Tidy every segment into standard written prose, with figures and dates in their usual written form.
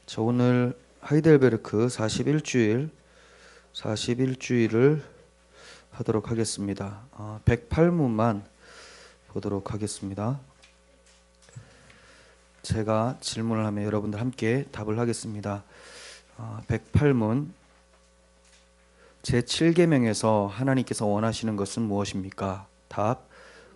자, 오늘 하이델베르크 41주일을 하도록 하겠습니다. 108문만 보도록 하겠습니다. 제가 질문을 하면 여러분들 함께 답을 하겠습니다. 108문 제7계명에서 하나님께서 원하시는 것은 무엇입니까? 답: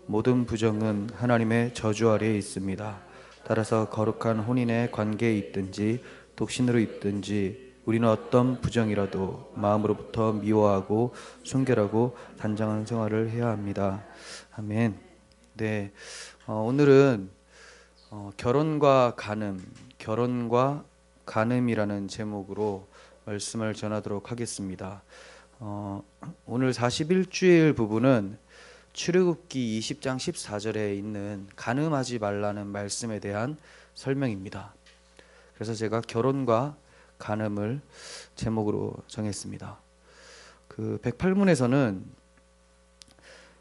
모든 부정은 하나님의 저주 아래에 있습니다. 따라서 거룩한 혼인의 관계에 있든지 독신으로 있든지 우리는 어떤 부정이라도 마음으로부터 미워하고 순결하고 단정한 생활을 해야 합니다. 아멘. 네, 오늘은 결혼과 간음이라는 제목으로 말씀을 전하도록 하겠습니다. 오늘 41주일 부분은 출애굽기 20장 14절에 있는 간음하지 말라는 말씀에 대한 설명입니다. 그래서 제가 결혼과 간음을 제목으로 정했습니다. 그 108문에서는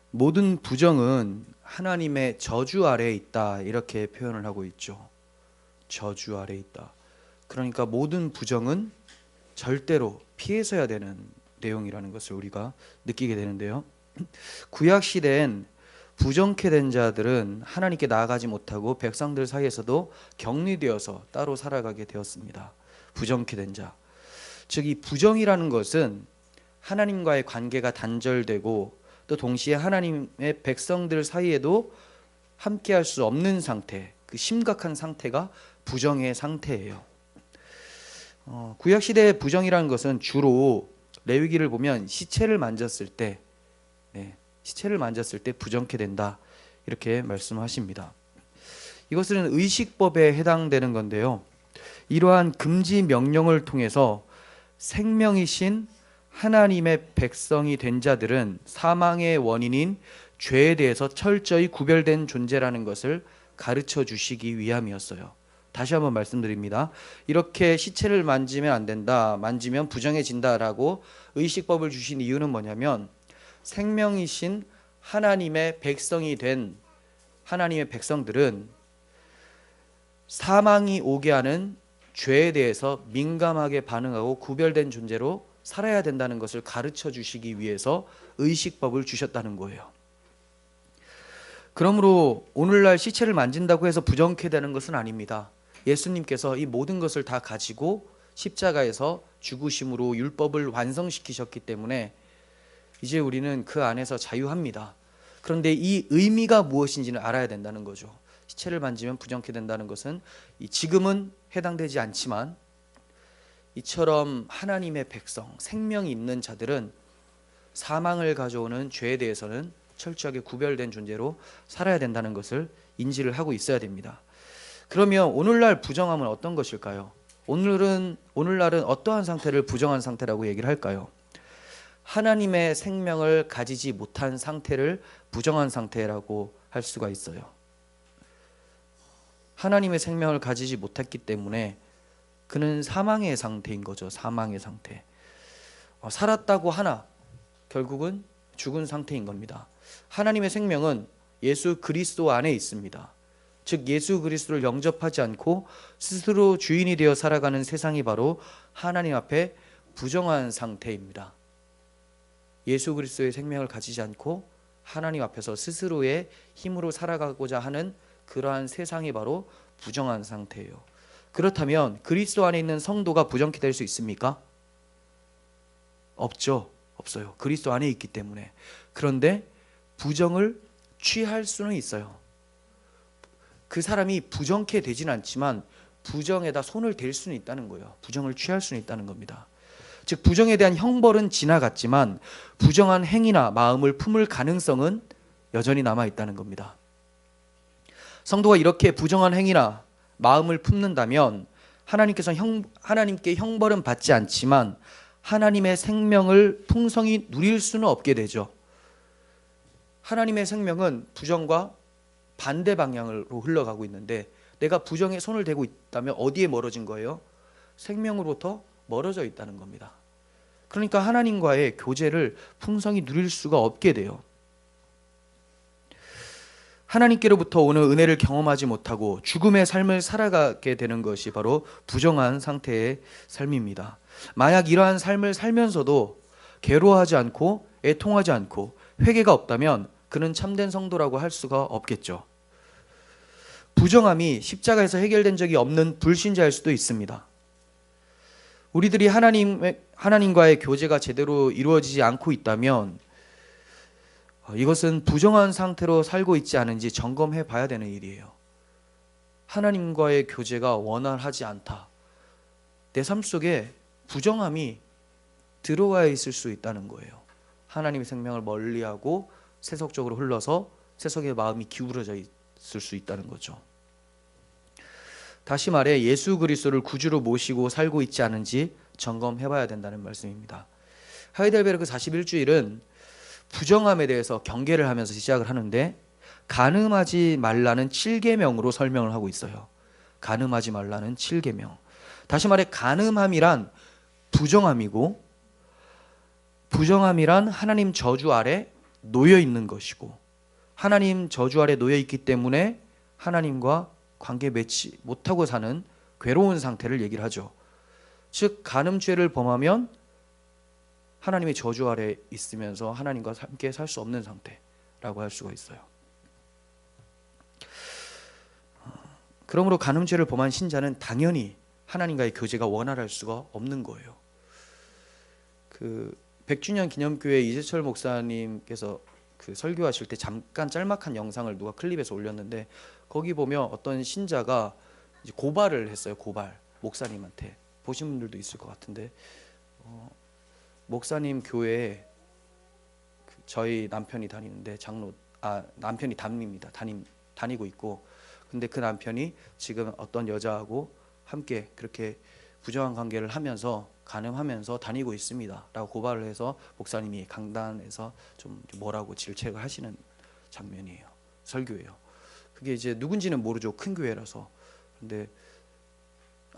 모든 부정은 하나님의 저주 아래에 있다, 이렇게 표현을 하고 있죠. 저주 아래에 있다. 그러니까 모든 부정은 절대로 피해서야 되는 내용이라는 것을 우리가 느끼게 되는데요. 구약 시대엔 부정케 된 자들은 하나님께 나아가지 못하고 백성들 사이에서도 격리되어서 따로 살아가게 되었습니다. 부정케 된 자, 즉 이 부정이라는 것은 하나님과의 관계가 단절되고 또 동시에 하나님의 백성들 사이에도 함께할 수 없는 상태, 그 심각한 상태가 부정의 상태예요. 구약 시대의 부정이라는 것은 주로 레위기를 보면 시체를 만졌을 때 부정케 된다, 이렇게 말씀하십니다. 이것은 의식법에 해당되는 건데요. 이러한 금지 명령을 통해서 생명이신 하나님의 백성이 된 자들은 사망의 원인인 죄에 대해서 철저히 구별된 존재라는 것을 가르쳐 주시기 위함이었어요. 다시 한번 말씀드립니다. 이렇게 시체를 만지면 안 된다, 만지면 부정해진다라고 의식법을 주신 이유는 뭐냐면, 생명이신 하나님의 백성이 된 하나님의 백성들은 사망이 오게 하는 죄에 대해서 민감하게 반응하고 구별된 존재로 살아야 된다는 것을 가르쳐 주시기 위해서 의식법을 주셨다는 거예요. 그러므로 오늘날 시체를 만진다고 해서 부정케 되는 것은 아닙니다. 예수님께서 이 모든 것을 다 가지고 십자가에서 죽으심으로 율법을 완성시키셨기 때문에 이제 우리는 그 안에서 자유합니다. 그런데 이 의미가 무엇인지는 알아야 된다는 거죠. 시체를 만지면 부정케 된다는 것은 지금은 해당되지 않지만 이처럼 하나님의 백성, 생명이 있는 자들은 사망을 가져오는 죄에 대해서는 철저하게 구별된 존재로 살아야 된다는 것을 인지를 하고 있어야 됩니다. 그러면 오늘날 부정함은 어떤 것일까요? 오늘날은 어떠한 상태를 부정한 상태라고 얘기를 할까요? 하나님의 생명을 가지지 못한 상태를 부정한 상태라고 할 수가 있어요. 하나님의 생명을 가지지 못했기 때문에 그는 사망의 상태인 거죠. 사망의 상태. 살았다고 하나 결국은 죽은 상태인 겁니다. 하나님의 생명은 예수 그리스도 안에 있습니다. 즉 예수 그리스도를 영접하지 않고 스스로 주인이 되어 살아가는 세상이 바로 하나님 앞에 부정한 상태입니다. 예수 그리스도의 생명을 가지지 않고 하나님 앞에서 스스로의 힘으로 살아가고자 하는 그러한 세상이 바로 부정한 상태예요. 그렇다면 그리스도 안에 있는 성도가 부정케 될 수 있습니까? 없죠. 없어요. 그리스도 안에 있기 때문에. 그런데 부정을 취할 수는 있어요. 그 사람이 부정케 되진 않지만 부정에다 손을 댈 수는 있다는 거예요. 부정을 취할 수는 있다는 겁니다. 즉 부정에 대한 형벌은 지나갔지만 부정한 행위나 마음을 품을 가능성은 여전히 남아있다는 겁니다. 성도가 이렇게 부정한 행위나 마음을 품는다면 하나님께 형벌은 받지 않지만 하나님의 생명을 풍성히 누릴 수는 없게 되죠. 하나님의 생명은 부정과 반대 방향으로 흘러가고 있는데 내가 부정에 손을 대고 있다면 어디에 멀어진 거예요? 생명으로부터 멀어져 있다는 겁니다. 그러니까 하나님과의 교제를 풍성히 누릴 수가 없게 돼요. 하나님께로부터 오는 은혜를 경험하지 못하고 죽음의 삶을 살아가게 되는 것이 바로 부정한 상태의 삶입니다. 만약 이러한 삶을 살면서도 괴로워하지 않고 애통하지 않고 회개가 없다면 그는 참된 성도라고 할 수가 없겠죠. 부정함이 십자가에서 해결된 적이 없는 불신자일 수도 있습니다. 우리들이 하나님과의 교제가 제대로 이루어지지 않고 있다면 이것은 부정한 상태로 살고 있지 않은지 점검해 봐야 되는 일이에요. 하나님과의 교제가 원활하지 않다. 내 삶 속에 부정함이 들어와 있을 수 있다는 거예요. 하나님의 생명을 멀리하고 세속적으로 흘러서 세속의 마음이 기울어져 있을 수 있다는 거죠. 다시 말해 예수 그리스도를 구주로 모시고 살고 있지 않은지 점검해 봐야 된다는 말씀입니다. 하이델베르크 41주일은 부정함에 대해서 경계를 하면서 시작을 하는데 간음하지 말라는 7계명으로 설명을 하고 있어요. 간음하지 말라는 7계명. 다시 말해 간음함이란 부정함이고 부정함이란 하나님 저주 아래 놓여 있는 것이고 하나님 저주 아래 놓여 있기 때문에 하나님과 관계 맺지 못하고 사는 괴로운 상태를 얘기를 하죠. 즉 간음죄를 범하면 하나님의 저주 아래 있으면서 하나님과 함께 살 수 없는 상태라고 할 수가 있어요. 그러므로 간음죄를 범한 신자는 당연히 하나님과의 교제가 원활할 수가 없는 거예요. 100주년 기념교회 이재철 목사님께서 설교하실 때 잠깐 짤막한 영상을 누가 클립에서 올렸는데 거기 보면 어떤 신자가 이제 고발을 했어요. 고발 목사님한테. 보신 분들도 있을 것 같은데 목사님 교회에 저희 남편이 다니는데 남편이 담입니다. 다니고 있고 근데 그 남편이 지금 어떤 여자하고 함께 그렇게 부정한 관계를 하면서 간음하면서 다니고 있습니다 라고 고발을 해서 목사님이 강단에서 좀 뭐라고 질책을 하시는 장면이에요. 설교예요. 그게 이제 누군지는 모르죠. 큰 교회라서. 근데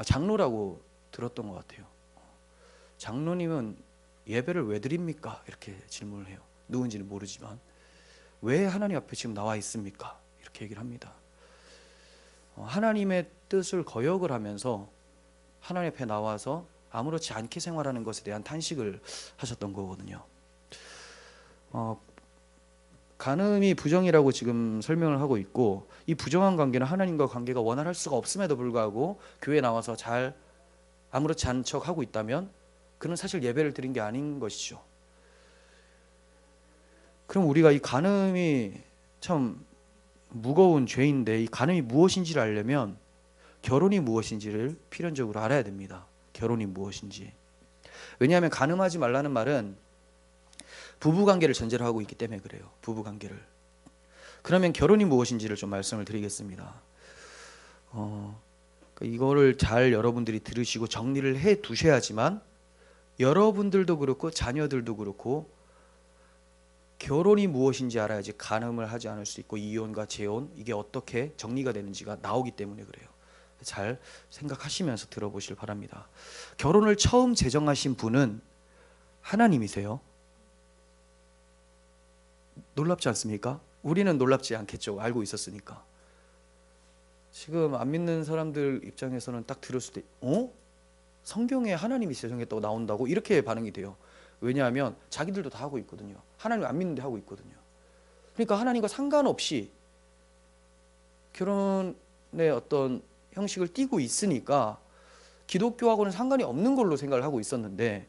장로라고 들었던 것 같아요. 장로님은 예배를 왜 드립니까? 이렇게 질문을 해요. 누군지는 모르지만 왜 하나님 앞에 지금 나와 있습니까? 이렇게 얘기를 합니다. 하나님의 뜻을 거역을 하면서 하나님 앞에 나와서 아무렇지 않게 생활하는 것에 대한 탄식을 하셨던 거거든요. 간음이 부정이라고 지금 설명을 하고 있고 이 부정한 관계는 하나님과 관계가 원활할 수가 없음에도 불구하고 교회에 나와서 잘 아무렇지 않은 척 하고 있다면 그는 사실 예배를 드린 게 아닌 것이죠. 그럼 우리가 이 간음이 참 무거운 죄인데 이 간음이 무엇인지를 알려면 결혼이 무엇인지를 필연적으로 알아야 됩니다. 결혼이 무엇인지. 왜냐하면 간음하지 말라는 말은 부부관계를 전제로 하고 있기 때문에 그래요. 부부관계를. 그러면 결혼이 무엇인지를 좀 말씀을 드리겠습니다. 이거를 잘 여러분들이 들으시고 정리를 해 두셔야지만 여러분들도 그렇고 자녀들도 그렇고 결혼이 무엇인지 알아야지 간음을 하지 않을 수 있고 이혼과 재혼 이게 어떻게 정리가 되는지가 나오기 때문에 그래요. 잘 생각하시면서 들어보실 바랍니다. 결혼을 처음 제정하신 분은 하나님이세요. 놀랍지 않습니까? 우리는 놀랍지 않겠죠. 알고 있었으니까. 지금 안 믿는 사람들 입장에서는 딱 들었을 때 성경에 하나님이 제정했다고 나온다고 이렇게 반응이 돼요. 왜냐하면 자기들도 다 하고 있거든요. 하나님 안 믿는데 하고 있거든요. 그러니까 하나님과 상관없이 결혼의 어떤 형식을 띠고 있으니까 기독교하고는 상관이 없는 걸로 생각을 하고 있었는데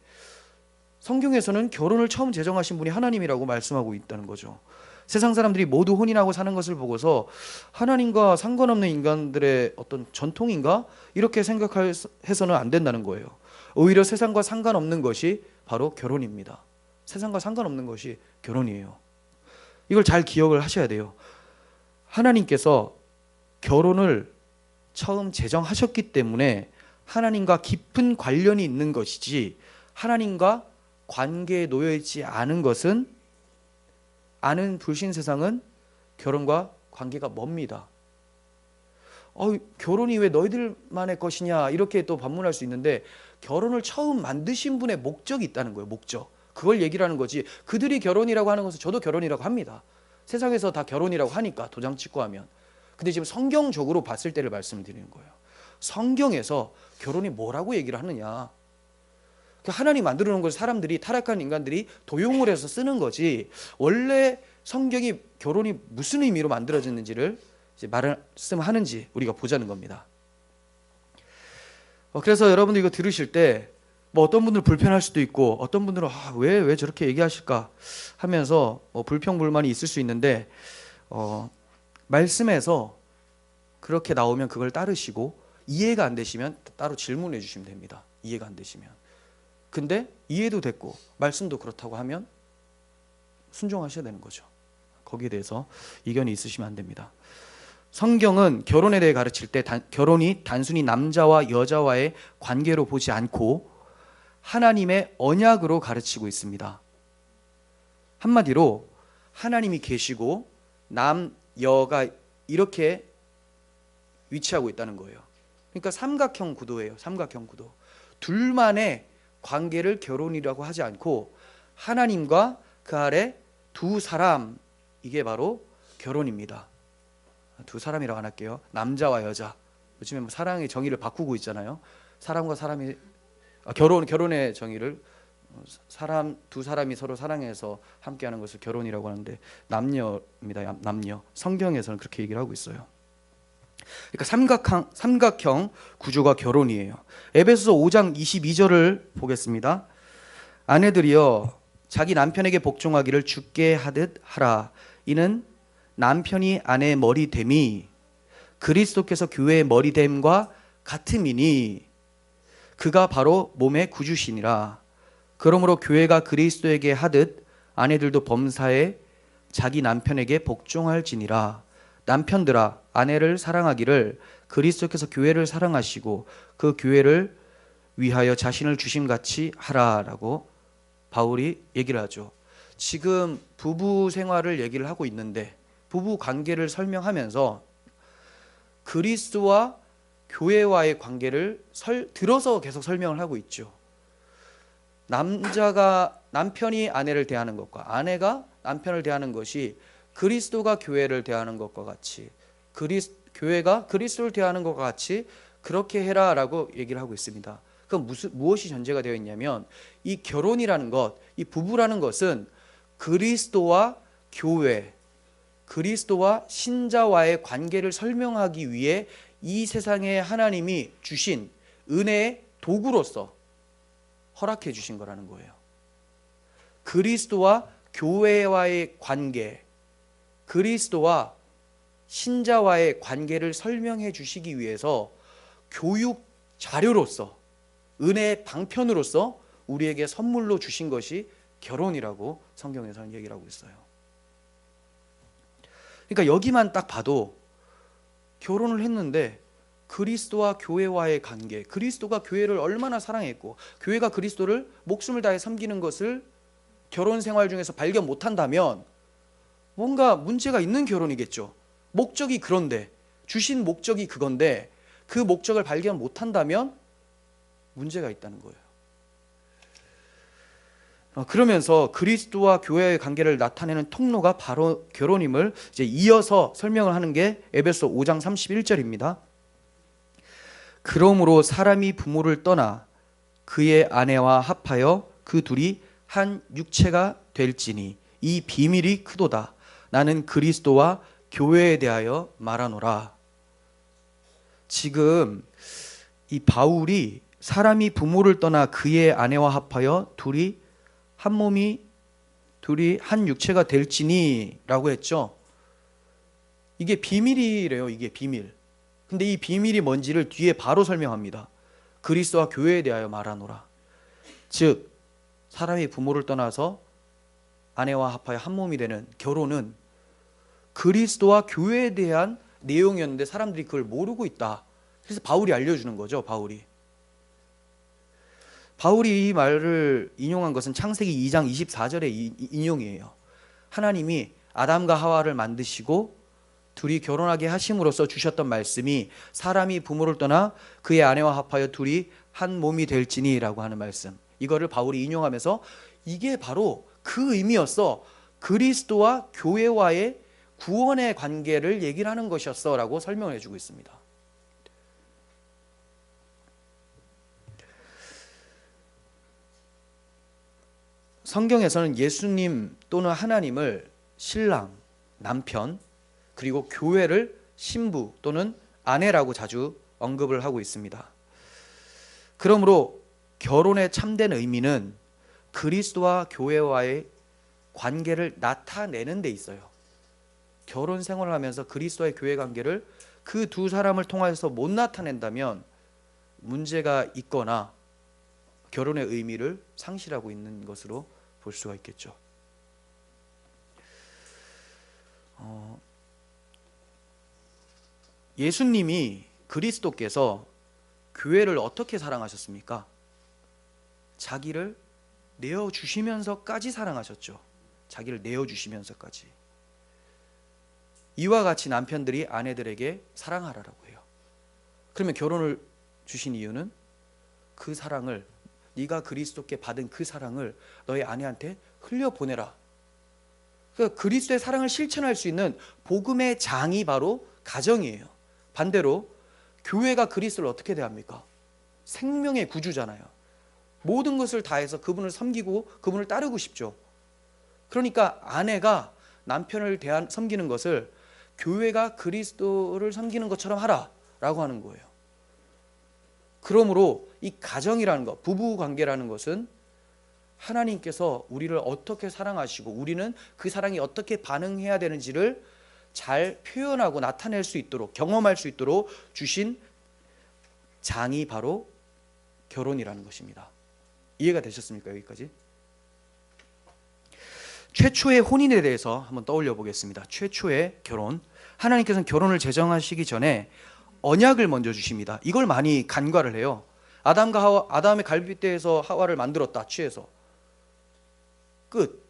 성경에서는 결혼을 처음 제정하신 분이 하나님이라고 말씀하고 있다는 거죠. 세상 사람들이 모두 혼인하고 사는 것을 보고서 하나님과 상관없는 인간들의 어떤 전통인가? 이렇게 생각해서는 안 된다는 거예요. 오히려 세상과 상관없는 것이 바로 결혼입니다. 세상과 상관없는 것이 결혼이에요. 이걸 잘 기억을 하셔야 돼요. 하나님께서 결혼을 처음 제정하셨기 때문에 하나님과 깊은 관련이 있는 것이지 하나님과 관계에 놓여있지 않은 것은 아는 불신 세상은 결혼과 관계가 멉니다. 결혼이 왜 너희들만의 것이냐 이렇게 또 반문할 수 있는데 결혼을 처음 만드신 분의 목적이 있다는 거예요. 목적. 그걸 얘기를 하는 거지 그들이 결혼이라고 하는 것은 저도 결혼이라고 합니다. 세상에서 다 결혼이라고 하니까 도장 찍고 하면. 근데 지금 성경적으로 봤을 때를 말씀드리는 거예요. 성경에서 결혼이 뭐라고 얘기를 하느냐. 하나님 만들어 놓은 것을 사람들이, 타락한 인간들이 도용을 해서 쓰는 거지, 원래 성경이 결혼이 무슨 의미로 만들어졌는지를 이제 말씀하는지 우리가 보자는 겁니다. 그래서 여러분들 이거 들으실 때 뭐 어떤 분들은 불편할 수도 있고 어떤 분들은 왜 저렇게 얘기하실까 하면서 불평불만이 있을 수 있는데, 말씀에서 그렇게 나오면 그걸 따르시고, 이해가 안 되시면 따로 질문해 주시면 됩니다. 이해가 안 되시면. 근데 이해도 됐고 말씀도 그렇다고 하면 순종하셔야 되는 거죠. 거기에 대해서 이견이 있으시면 안 됩니다. 성경은 결혼에 대해 가르칠 때 결혼이 단순히 남자와 여자와의 관계로 보지 않고 하나님의 언약으로 가르치고 있습니다. 한마디로 하나님이 계시고 남, 여가 이렇게 위치하고 있다는 거예요. 그러니까 삼각형 구도예요. 삼각형 구도. 둘만의 관계를 결혼이라고 하지 않고 하나님과 그 아래 두 사람, 이게 바로 결혼입니다. 두 사람이라고 안 할게요. 남자와 여자. 요즘에 뭐 사랑의 정의를 바꾸고 있잖아요. 사람과 사람이 결혼의 정의를 두 사람이 서로 사랑해서 함께하는 것을 결혼이라고 하는데 남녀입니다. 남녀. 성경에서는 그렇게 얘기를 하고 있어요. 그러니까 삼각형 구조가 결혼이에요. 에베소서 5장 22절을 보겠습니다. 아내들이여 자기 남편에게 복종하기를 주께 하듯 하라. 이는 남편이 아내의 머리됨이 그리스도께서 교회의 머리됨과 같음이니 그가 바로 몸의 구주시니라. 그러므로 교회가 그리스도에게 하듯 아내들도 범사에 자기 남편에게 복종할지니라. 남편들아 아내를 사랑하기를 그리스도께서 교회를 사랑하시고 그 교회를 위하여 자신을 주심같이 하라라고 바울이 얘기를 하죠. 지금 부부 생활을 얘기를 하고 있는데 부부 관계를 설명하면서 그리스도와 교회와의 관계를 들어서 계속 설명을 하고 있죠. 남편이 아내를 대하는 것과 아내가 남편을 대하는 것이 그리스도가 교회를 대하는 것과 같이, 교회가 그리스도를 대하는 것과 같이 그렇게 해라라고 얘기를 하고 있습니다. 그럼 무엇이 전제가 되어 있냐면 이 결혼이라는 것, 이 부부라는 것은 그리스도와 교회, 그리스도와 신자와의 관계를 설명하기 위해 이 세상에 하나님이 주신 은혜의 도구로서 허락해 주신 거라는 거예요. 그리스도와 교회와의 관계, 그리스도와 신자와의 관계를 설명해 주시기 위해서 교육 자료로서, 은혜의 방편으로서 우리에게 선물로 주신 것이 결혼이라고 성경에서는 얘기를 하고 있어요. 그러니까 여기만 딱 봐도 결혼을 했는데 그리스도와 교회와의 관계, 그리스도가 교회를 얼마나 사랑했고 교회가 그리스도를 목숨을 다해 섬기는 것을 결혼 생활 중에서 발견 못한다면 뭔가 문제가 있는 결혼이겠죠. 목적이 그런데, 주신 목적이 그건데 그 목적을 발견 못한다면 문제가 있다는 거예요. 그러면서 그리스도와 교회의 관계를 나타내는 통로가 바로 결혼임을 이제 이어서 설명을 하는 게 에베소 5장 31절입니다. 그러므로 사람이 부모를 떠나 그의 아내와 합하여 그 둘이 한 육체가 될지니 이 비밀이 크도다. 나는 그리스도와 교회에 대하여 말하노라. 지금 이 바울이 사람이 부모를 떠나 그의 아내와 합하여 둘이 한 육체가 될지니 라고 했죠. 이게 비밀이래요. 이게 비밀. 근데 이 비밀이 뭔지를 뒤에 바로 설명합니다. 그리스도와 교회에 대하여 말하노라. 즉 사람이 부모를 떠나서 아내와 합하여 한 몸이 되는 결혼은 그리스도와 교회에 대한 내용이었는데 사람들이 그걸 모르고 있다. 그래서 바울이 알려주는 거죠. 바울이 이 말을 인용한 것은 창세기 2장 24절의 인용이에요. 하나님이 아담과 하와를 만드시고 둘이 결혼하게 하심으로써 주셨던 말씀이 사람이 부모를 떠나 그의 아내와 합하여 둘이 한 몸이 될지니 라고 하는 말씀, 이거를 바울이 인용하면서 이게 바로 그 의미였어, 그리스도와 교회와의 구원의 관계를 얘기를 하는 것이었어 라고 설명을 해주고 있습니다. 성경에서는 예수님 또는 하나님을 신랑, 남편, 그리고 교회를 신부 또는 아내라고 자주 언급을 하고 있습니다. 그러므로 결혼의 참된 의미는 그리스도와 교회와의 관계를 나타내는 데 있어요. 결혼 생활을 하면서 그리스도와의 교회 관계를 그 두 사람을 통해서 못 나타낸다면 문제가 있거나 결혼의 의미를 상실하고 있는 것으로 볼 수가 있겠죠. 예수님이 그리스도께서 교회를 어떻게 사랑하셨습니까? 자기를 내어주시면서까지 사랑하셨죠. 자기를 내어주시면서까지. 이와 같이 남편들이 아내들에게 사랑하라고 해요. 그러면 결혼을 주신 이유는 그 사랑을, 네가 그리스도께 받은 그 사랑을 너의 아내한테 흘려보내라. 그러니까 그리스도의 사랑을 실천할 수 있는 복음의 장이 바로 가정이에요. 반대로 교회가 그리스도를 어떻게 대합니까? 생명의 구주잖아요. 모든 것을 다해서 그분을 섬기고 그분을 따르고 싶죠. 그러니까 아내가 남편을 섬기는 것을 교회가 그리스도를 섬기는 것처럼 하라라고 하는 거예요. 그러므로 이 가정이라는 것, 부부 관계라는 것은 하나님께서 우리를 어떻게 사랑하시고 우리는 그 사랑이 어떻게 반응해야 되는지를 잘 표현하고 나타낼 수 있도록, 경험할 수 있도록 주신 장이 바로 결혼이라는 것입니다. 이해가 되셨습니까? 여기까지? 최초의 혼인에 대해서 한번 떠올려 보겠습니다. 최초의 결혼. 하나님께서는 결혼을 제정하시기 전에 언약을 먼저 주십니다. 이걸 많이 간과를 해요. 아담의 갈빗대에서 하와를 만들었다, 취해서. 끝.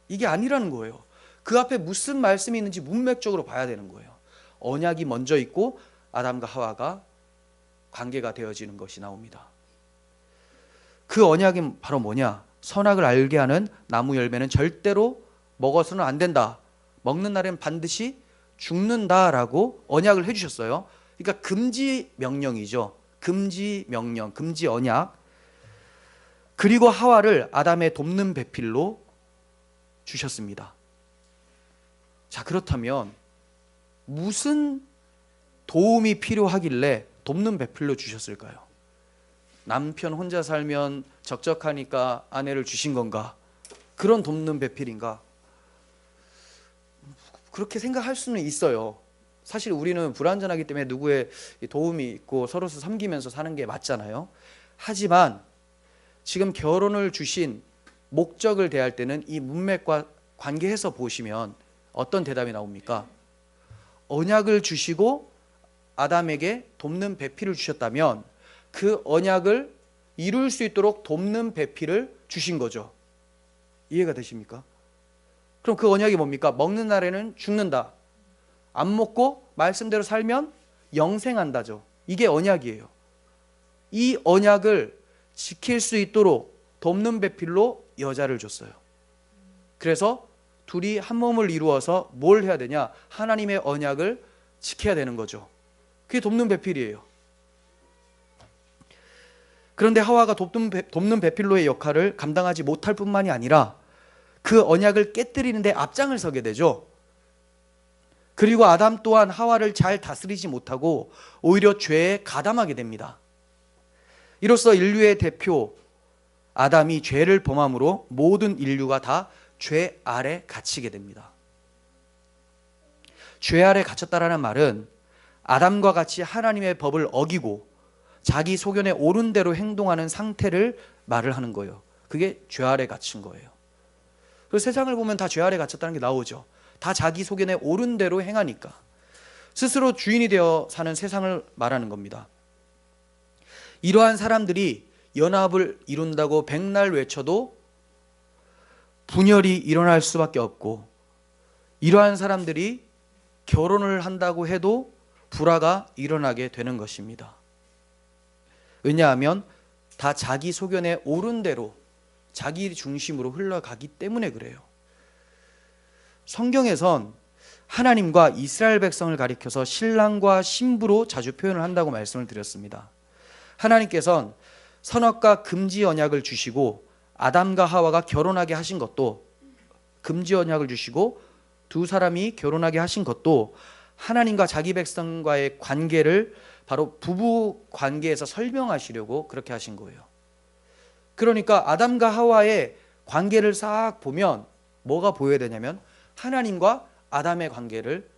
이게 아니라는 거예요. 그 앞에 무슨 말씀이 있는지 문맥적으로 봐야 되는 거예요. 언약이 먼저 있고 아담과 하와가 관계가 되어지는 것이 나옵니다. 그 언약이 바로 뭐냐? 선악을 알게 하는 나무 열매는 절대로 먹어서는 안 된다. 먹는 날엔 반드시 죽는다라고 언약을 해주셨어요. 그러니까 금지 명령이죠. 금지 명령, 금지 언약. 그리고 하와를 아담의 돕는 배필로 주셨습니다. 자, 그렇다면 무슨 도움이 필요하길래 돕는 배필로 주셨을까요? 남편 혼자 살면 적적하니까 아내를 주신 건가? 그런 돕는 배필인가? 그렇게 생각할 수는 있어요. 사실 우리는 불완전하기 때문에 누구의 도움이 있고 서로서 섬기면서 사는 게 맞잖아요. 하지만 지금 결혼을 주신 목적을 대할 때는 이 문맥과 관계해서 보시면 어떤 대답이 나옵니까? 언약을 주시고 아담에게 돕는 배필을 주셨다면 그 언약을 이룰 수 있도록 돕는 배필을 주신 거죠. 이해가 되십니까? 그럼 그 언약이 뭡니까? 먹는 날에는 죽는다. 안 먹고 말씀대로 살면 영생한다죠. 이게 언약이에요. 이 언약을 지킬 수 있도록 돕는 배필로 여자를 줬어요. 그래서 둘이 한 몸을 이루어서 뭘 해야 되냐? 하나님의 언약을 지켜야 되는 거죠. 그게 돕는 배필이에요. 그런데 하와가 돕는 배필로의 역할을 감당하지 못할 뿐만이 아니라 그 언약을 깨뜨리는데 앞장을 서게 되죠. 그리고 아담 또한 하와를 잘 다스리지 못하고 오히려 죄에 가담하게 됩니다. 이로써 인류의 대표 아담이 죄를 범함으로 모든 인류가 다 죄 아래 갇히게 됩니다. 죄 아래 갇혔다라는 말은 아담과 같이 하나님의 법을 어기고 자기 소견에 옳은 대로 행동하는 상태를 말을 하는 거예요. 그게 죄 아래 갇힌 거예요. 그래서 세상을 보면 다 죄 아래 갇혔다는 게 나오죠. 다 자기 소견에 옳은 대로 행하니까. 스스로 주인이 되어 사는 세상을 말하는 겁니다. 이러한 사람들이 연합을 이룬다고 백날 외쳐도 분열이 일어날 수밖에 없고, 이러한 사람들이 결혼을 한다고 해도 불화가 일어나게 되는 것입니다. 왜냐하면 다 자기 소견에 옳은 대로 자기 중심으로 흘러가기 때문에 그래요. 성경에선 하나님과 이스라엘 백성을 가리켜서 신랑과 신부로 자주 표현을 한다고 말씀을 드렸습니다. 하나님께서는 선악과 금지 언약을 주시고 아담과 하와가 결혼하게 하신 것도, 금지 언약을 주시고 두 사람이 결혼하게 하신 것도 하나님과 자기 백성과의 관계를 바로 부부 관계에서 설명하시려고 그렇게 하신 거예요. 그러니까 아담과 하와의 관계를 싹 보면 뭐가 보여야 되냐면 하나님과 아담의 관계를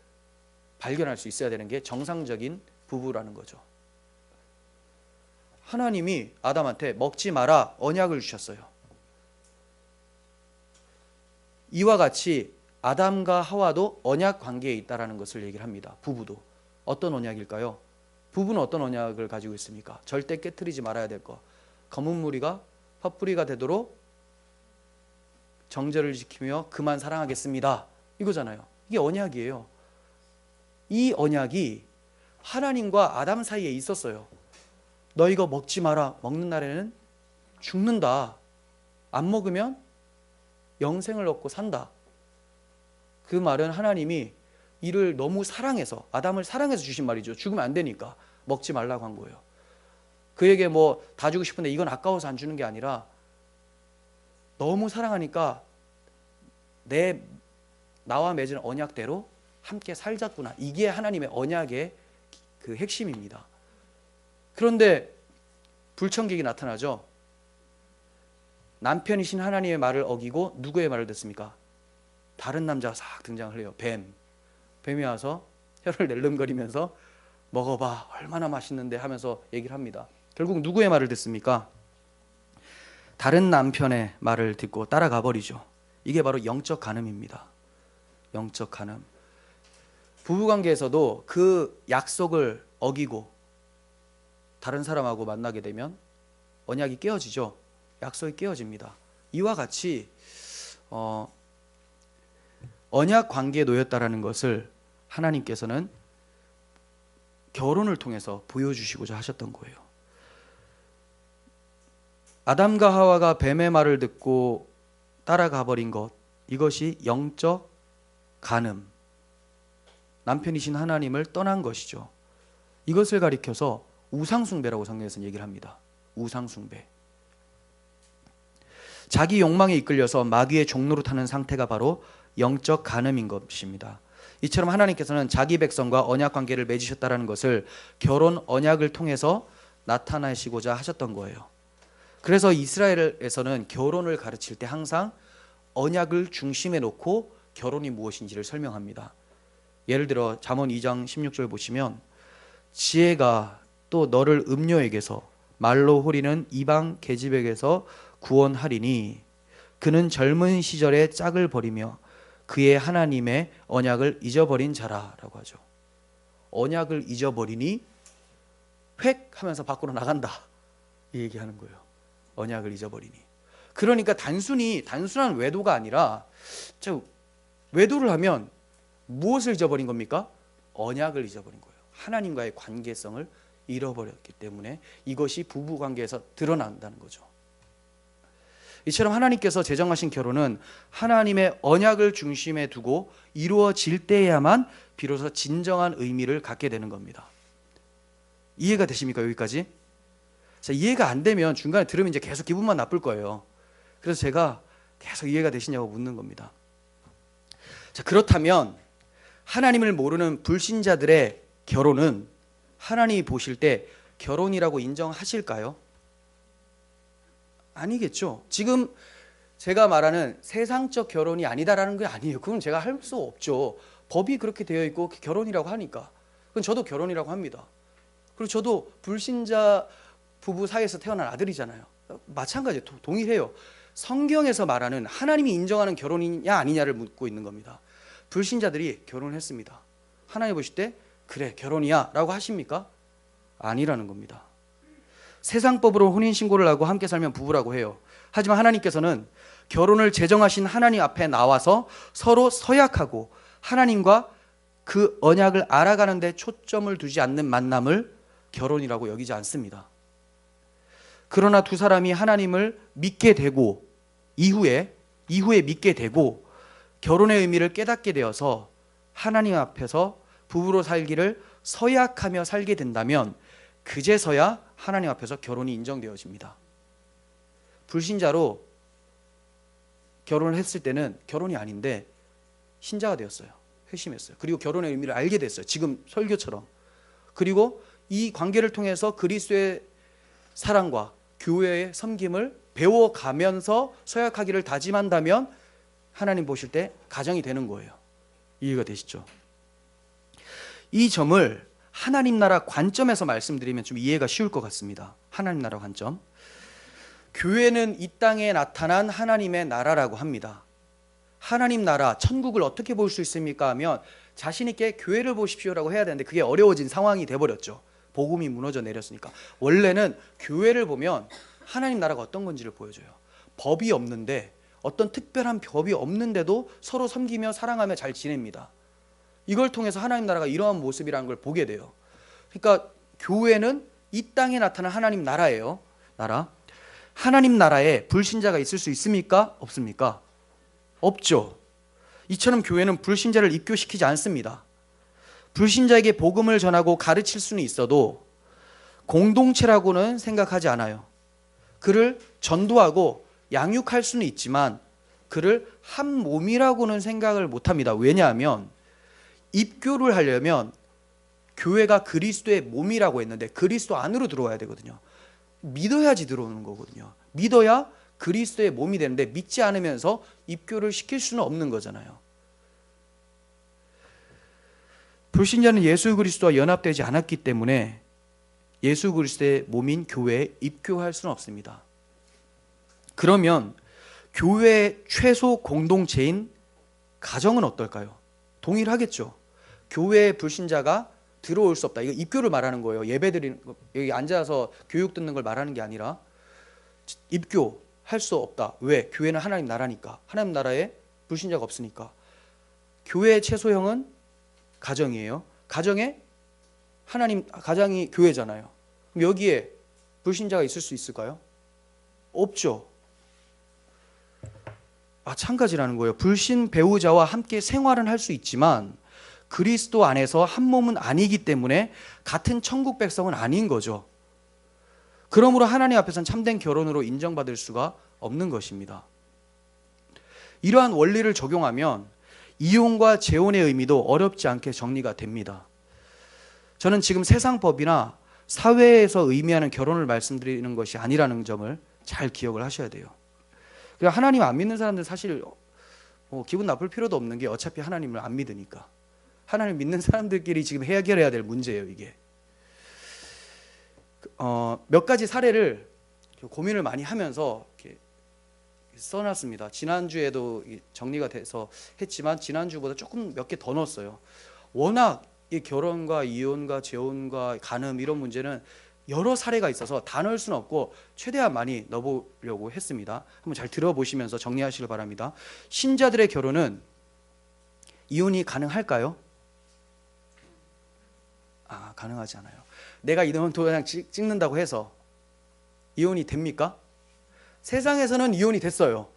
발견할 수 있어야 되는 게 정상적인 부부라는 거죠. 하나님이 아담한테 먹지 마라 언약을 주셨어요. 이와 같이 아담과 하와도 언약 관계에 있다라는 것을 얘기를 합니다. 부부도. 어떤 언약일까요? 부부는 어떤 언약을 가지고 있습니까? 절대 깨트리지 말아야 될 거. 검은 무리가 팥뿌리가 되도록 정절을 지키며 그만 사랑하겠습니다. 이거잖아요. 이게 언약이에요. 이 언약이 하나님과 아담 사이에 있었어요. 너 이거 먹지 마라. 먹는 날에는 죽는다. 안 먹으면 영생을 얻고 산다. 그 말은 하나님이 이를 너무 사랑해서, 아담을 사랑해서 주신 말이죠. 죽으면 안 되니까 먹지 말라고 한 거예요. 그에게 뭐 다 주고 싶은데 이건 아까워서 안 주는 게 아니라 너무 사랑하니까 나와 맺은 언약대로 함께 살자꾸나. 이게 하나님의 언약의 그 핵심입니다. 그런데 불청객이 나타나죠. 남편이신 하나님의 말을 어기고 누구의 말을 듣습니까? 다른 남자가 싹 등장을 해요. 뱀이 와서 혀를 낼름거리면서 먹어봐 얼마나 맛있는데 하면서 얘기를 합니다. 결국 누구의 말을 듣습니까? 다른 남편의 말을 듣고 따라가 버리죠. 이게 바로 영적 간음입니다. 영적 간음. 부부관계에서도 그 약속을 어기고 다른 사람하고 만나게 되면 언약이 깨어지죠. 약속이 깨어집니다. 이와 같이 언약 관계에 놓였다라는 것을 하나님께서는 결혼을 통해서 보여주시고자 하셨던 거예요. 아담과 하와가 뱀의 말을 듣고 따라가 버린 것, 이것이 영적 간음, 남편이신 하나님을 떠난 것이죠. 이것을 가리켜서 우상숭배라고 성경에서는 얘기를 합니다. 우상숭배. 자기 욕망에 이끌려서 마귀의 종로로 타는 상태가 바로 영적 간음인 것입니다. 이처럼 하나님께서는 자기 백성과 언약 관계를 맺으셨다는 것을 결혼 언약을 통해서 나타내시고자 하셨던 거예요. 그래서 이스라엘에서는 결혼을 가르칠 때 항상 언약을 중심에 놓고 결혼이 무엇인지를 설명합니다. 예를 들어 잠언 2장 16절 보시면 지혜가 또 너를 음녀에게서 말로 호리는 이방 계집에게서 구원하리니 그는 젊은 시절에 짝을 버리며 그의 하나님의 언약을 잊어버린 자라라고 하죠. 언약을 잊어버리니 획 하면서 밖으로 나간다 이 얘기하는 거예요. 언약을 잊어버리니. 그러니까 단순한 외도가 아니라 외도를 하면 무엇을 잊어버린 겁니까? 언약을 잊어버린 거예요. 하나님과의 관계성을 잃어버렸기 때문에 이것이 부부관계에서 드러난다는 거죠. 이처럼 하나님께서 제정하신 결혼은 하나님의 언약을 중심에 두고 이루어질 때야만 비로소 진정한 의미를 갖게 되는 겁니다. 이해가 되십니까? 여기까지? 자, 이해가 안 되면 중간에 들으면 이제 계속 기분만 나쁠 거예요. 그래서 제가 계속 이해가 되시냐고 묻는 겁니다. 자, 그렇다면 하나님을 모르는 불신자들의 결혼은 하나님이 보실 때 결혼이라고 인정하실까요? 아니겠죠. 지금 제가 말하는 세상적 결혼이 아니다라는 게 아니에요. 그건 제가 할 수 없죠. 법이 그렇게 되어 있고 결혼이라고 하니까. 그건 저도 결혼이라고 합니다. 그리고 저도 불신자 부부 사이에서 태어난 아들이잖아요. 마찬가지예요. 동일해요. 성경에서 말하는 하나님이 인정하는 결혼이냐 아니냐를 묻고 있는 겁니다. 불신자들이 결혼을 했습니다. 하나님 보실 때 그래 결혼이야 라고 하십니까? 아니라는 겁니다. 세상법으로 혼인신고를 하고 함께 살면 부부라고 해요. 하지만 하나님께서는 결혼을 제정하신 하나님 앞에 나와서 서로 서약하고 하나님과 그 언약을 알아가는 데 초점을 두지 않는 만남을 결혼이라고 여기지 않습니다. 그러나 두 사람이 하나님을 믿게 되고 이후에 믿게 되고 결혼의 의미를 깨닫게 되어서 하나님 앞에서 부부로 살기를 서약하며 살게 된다면 그제서야 하나님 앞에서 결혼이 인정되어집니다. 불신자로 결혼을 했을 때는 결혼이 아닌데 신자가 되었어요. 회심했어요. 그리고 결혼의 의미를 알게 됐어요. 지금 설교처럼. 그리고 이 관계를 통해서 그리스도의 사랑과 교회의 섬김을 배워가면서 서약하기를 다짐한다면 하나님 보실 때 가정이 되는 거예요. 이해가 되시죠? 이 점을 하나님 나라 관점에서 말씀드리면 좀 이해가 쉬울 것 같습니다. 하나님 나라 관점. 교회는 이 땅에 나타난 하나님의 나라라고 합니다. 하나님 나라, 천국을 어떻게 볼 수 있습니까? 하면 자신 있게 교회를 보십시오라고 해야 되는데 그게 어려워진 상황이 돼버렸죠. 복음이 무너져 내렸으니까. 원래는 교회를 보면 하나님 나라가 어떤 건지를 보여줘요. 법이 없는데, 어떤 특별한 법이 없는데도 서로 섬기며 사랑하며 잘 지냅니다. 이걸 통해서 하나님 나라가 이러한 모습이라는 걸 보게 돼요. 그러니까 교회는 이 땅에 나타난 하나님 나라예요. 나라. 하나님 나라에 불신자가 있을 수 있습니까? 없습니까? 없죠. 이처럼 교회는 불신자를 입교시키지 않습니다. 불신자에게 복음을 전하고 가르칠 수는 있어도 공동체라고는 생각하지 않아요. 그를 전도하고 양육할 수는 있지만 그를 한 몸이라고는 생각을 못합니다. 왜냐하면 입교를 하려면 교회가 그리스도의 몸이라고 했는데 그리스도 안으로 들어와야 되거든요. 믿어야지 들어오는 거거든요. 믿어야 그리스도의 몸이 되는데 믿지 않으면서 입교를 시킬 수는 없는 거잖아요. 불신자는 예수 그리스도와 연합되지 않았기 때문에 예수 그리스도의 몸인 교회에 입교할 수는 없습니다. 그러면 교회의 최소 공동체인 가정은 어떨까요? 동일하겠죠. 교회에 불신자가 들어올 수 없다. 이거 입교를 말하는 거예요. 예배 드리는 거, 여기 앉아서 교육 듣는 걸 말하는 게 아니라 입교할 수 없다. 왜? 교회는 하나님 나라니까. 하나님 나라에 불신자가 없으니까. 교회의 최소형은 가정이에요. 가정에 가정이 교회잖아요. 그럼 여기에 불신자가 있을 수 있을까요? 없죠. 마찬가지라는 거예요. 불신 배우자와 함께 생활은 할 수 있지만 그리스도 안에서 한 몸은 아니기 때문에 같은 천국 백성은 아닌 거죠. 그러므로 하나님 앞에서는 참된 결혼으로 인정받을 수가 없는 것입니다. 이러한 원리를 적용하면 이혼과 재혼의 의미도 어렵지 않게 정리가 됩니다. 저는 지금 세상 법이나 사회에서 의미하는 결혼을 말씀드리는 것이 아니라는 점을 잘 기억을 하셔야 돼요. 그러니까 하나님 안 믿는 사람들은 사실 기분 나쁠 필요도 없는 게 어차피 하나님을 안 믿으니까. 하나님 믿는 사람들끼리 지금 해결해야 될 문제예요, 이게. 몇 가지 사례를 고민을 많이 하면서 이렇게 써놨습니다. 지난주에도 정리가 돼서 했지만 지난주보다 조금 몇 개 더 넣었어요. 워낙 이 결혼과 이혼과 재혼과 간음 이런 문제는 여러 사례가 있어서 다 넣을 수는 없고 최대한 많이 넣어보려고 했습니다. 한번 잘 들어보시면서 정리하시길 바랍니다. 신자들의 결혼은 이혼이 가능할까요? 가능하지 않아요. 내가 이혼 도장 찍는다고 해서 이혼이 됩니까? 세상에서는 이혼이 됐어요.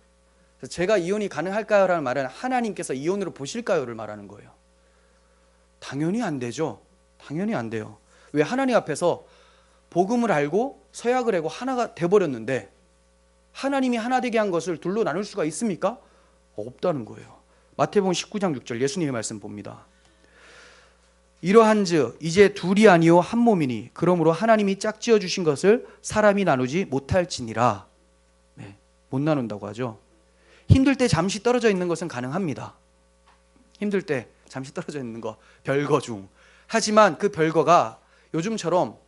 제가 이혼이 가능할까요? 라는 말은 하나님께서 이혼으로 보실까요?를 말하는 거예요. 당연히 안 되죠. 당연히 안 돼요. 왜? 하나님 앞에서 복음을 알고 서약을 하고 하나가 돼버렸는데 하나님이 하나 되게 한 것을 둘로 나눌 수가 있습니까? 없다는 거예요. 마태복음 19장 6절 예수님의 말씀 봅니다. 이러한즉 이제 둘이 아니요 한 몸이니 그러므로 하나님이 짝지어 주신 것을 사람이 나누지 못할지니라. 못 나눈다고 하죠. 힘들 때 잠시 떨어져 있는 것은 가능합니다. 힘들 때 잠시 떨어져 있는 거 별거 중. 하지만 그 별거가 요즘처럼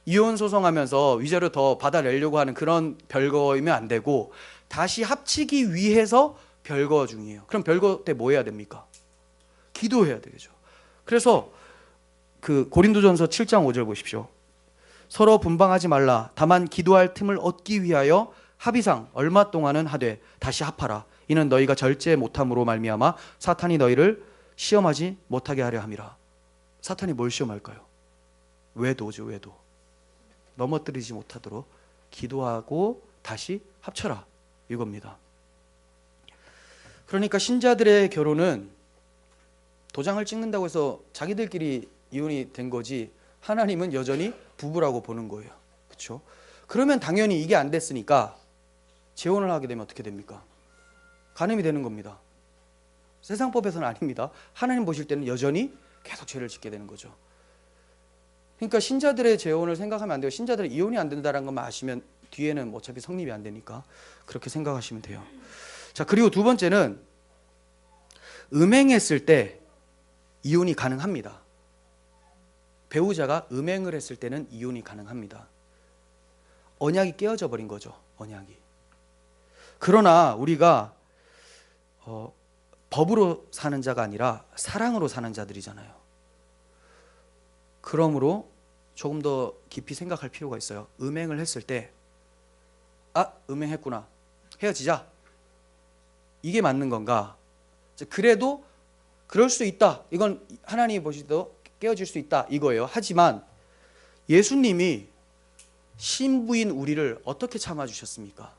이혼 소송하면서 위자료 더 받아내려고 하는 그런 별거이면 안 되고 다시 합치기 위해서 별거 중이에요. 그럼 별거 때 뭐 해야 됩니까? 기도해야 되겠죠. 그래서 그 고린도전서 7장 5절 보십시오. 서로 분방하지 말라. 다만 기도할 틈을 얻기 위하여 합의상 얼마 동안은 하되 다시 합하라. 이는 너희가 절제 못함으로 말미암아 사탄이 너희를 시험하지 못하게 하려 함이라. 사탄이 뭘 시험할까요? 외도죠. 외도. 넘어뜨리지 못하도록 기도하고 다시 합쳐라. 이겁니다. 그러니까 신자들의 결혼은 도장을 찍는다고 해서 자기들끼리 이혼이 된 거지 하나님은 여전히 부부라고 보는 거예요. 그렇죠? 그러면 당연히 이게 안 됐으니까 재혼을 하게 되면 어떻게 됩니까? 간음이 되는 겁니다. 세상법에서는 아닙니다. 하나님 보실 때는 여전히 계속 죄를 짓게 되는 거죠. 그러니까 신자들의 재혼을 생각하면 안 돼요. 신자들의 이혼이 안 된다는 것만 아시면 뒤에는 어차피 성립이 안 되니까 그렇게 생각하시면 돼요. 자, 그리고 두 번째는 음행했을 때 이혼이 가능합니다. 배우자가 음행을 했을 때는 이혼이 가능합니다. 언약이 깨어져 버린 거죠. 언약이. 그러나 우리가 법으로 사는 자가 아니라 사랑으로 사는 자들이잖아요. 그러므로 조금 더 깊이 생각할 필요가 있어요. 음행을 했을 때 음행했구나. 헤어지자. 이게 맞는 건가? 그래도 그럴 수 있다. 이건 하나님이 보시기도 깨어질 수 있다. 이거예요. 하지만 예수님이 신부인 우리를 어떻게 참아주셨습니까?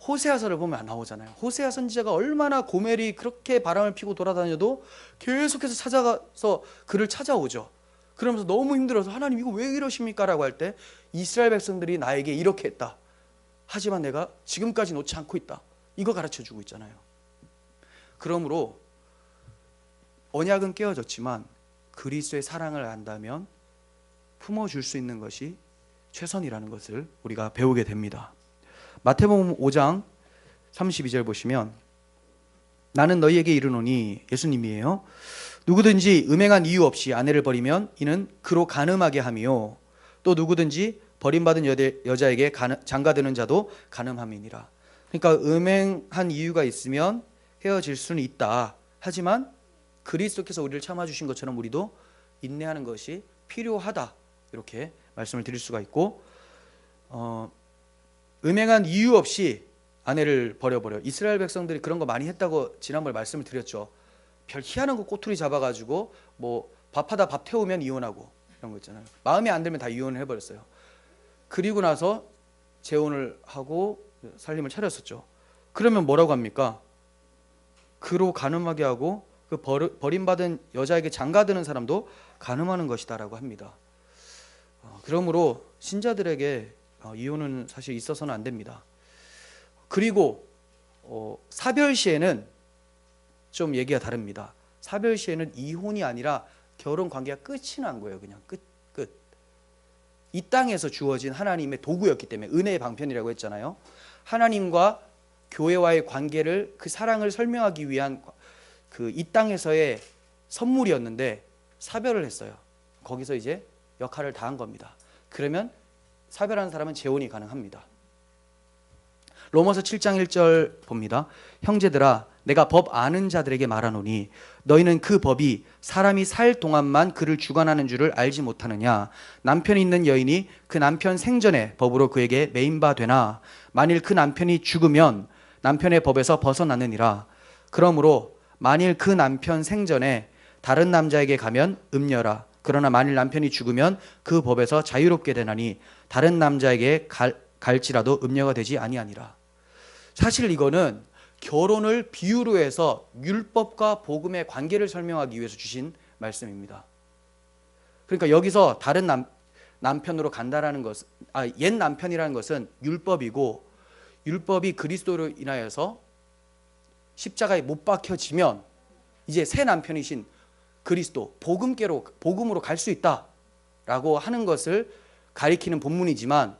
호세아서를 보면 안 나오잖아요. 호세아 선지자가 얼마나 고멜이 그렇게 바람을 피고 돌아다녀도 계속해서 찾아가서 그를 찾아오죠. 그러면서 너무 힘들어서 하나님 이거 왜 이러십니까? 라고 할 때 이스라엘 백성들이 나에게 이렇게 했다. 하지만 내가 지금까지 놓지 않고 있다. 이거 가르쳐주고 있잖아요. 그러므로 언약은 깨어졌지만 그리스도의 사랑을 안다면 품어줄 수 있는 것이 최선이라는 것을 우리가 배우게 됩니다. 마태복음 5장 32절 보시면 나는 너희에게 이르노니 예수님이에요. 누구든지 음행한 이유 없이 아내를 버리면 이는 그로 간음하게 하며 또 누구든지 버림받은 여자에게 장가드는 자도 간음함이니라. 그러니까 음행한 이유가 있으면 헤어질 수는 있다. 하지만 그리스도께서 우리를 참아주신 것처럼 우리도 인내하는 것이 필요하다. 이렇게 말씀을 드릴 수가 있고 음행한 이유 없이 아내를 버려버려. 이스라엘 백성들이 그런 거 많이 했다고 지난번에 말씀을 드렸죠. 별 희한한 거 꼬투리 잡아가지고 뭐 밥하다 밥 태우면 이혼하고 이런 거 있잖아요. 마음에 안 들면 다 이혼을 해버렸어요. 그리고 나서 재혼을 하고 살림을 차렸었죠. 그러면 뭐라고 합니까? 그로 간음하게 하고 그 버림받은 여자에게 장가드는 사람도 간음하는 것이다 라고 합니다. 그러므로 신자들에게 이혼은 사실 있어서는 안 됩니다. 그리고 사별 시에는 좀 얘기가 다릅니다. 사별 시에는 이혼이 아니라 결혼 관계가 끝이 난 거예요. 그냥 끝. 이 땅에서 주어진 하나님의 도구였기 때문에 은혜의 방편이라고 했잖아요. 하나님과 교회와의 관계를 그 사랑을 설명하기 위한 그 이 땅에서의 선물이었는데 사별을 했어요. 거기서 이제 역할을 다한 겁니다. 그러면 사별하는 사람은 재혼이 가능합니다. 로마서 7장 1절 봅니다. 형제들아 내가 법 아는 자들에게 말하노니 너희는 그 법이 사람이 살 동안만 그를 주관하는 줄을 알지 못하느냐. 남편이 있는 여인이 그 남편 생전에 법으로 그에게 매인 바 되나 만일 그 남편이 죽으면 남편의 법에서 벗어나느니라. 그러므로 만일 그 남편 생전에 다른 남자에게 가면 음녀라. 그러나 만일 남편이 죽으면 그 법에서 자유롭게 되나니 다른 남자에게 갈지라도 음녀가 되지 아니하니라. 사실 이거는 결혼을 비유로 해서 율법과 복음의 관계를 설명하기 위해서 주신 말씀입니다. 그러니까 여기서 다른 남편으로 간다라는 것은 옛 남편이라는 것은 율법이고 율법이 그리스도로 인하여서 십자가에 못 박혀지면 이제 새 남편이신 그리스도 복음으로 갈 수 있다라고 하는 것을 가리키는 본문이지만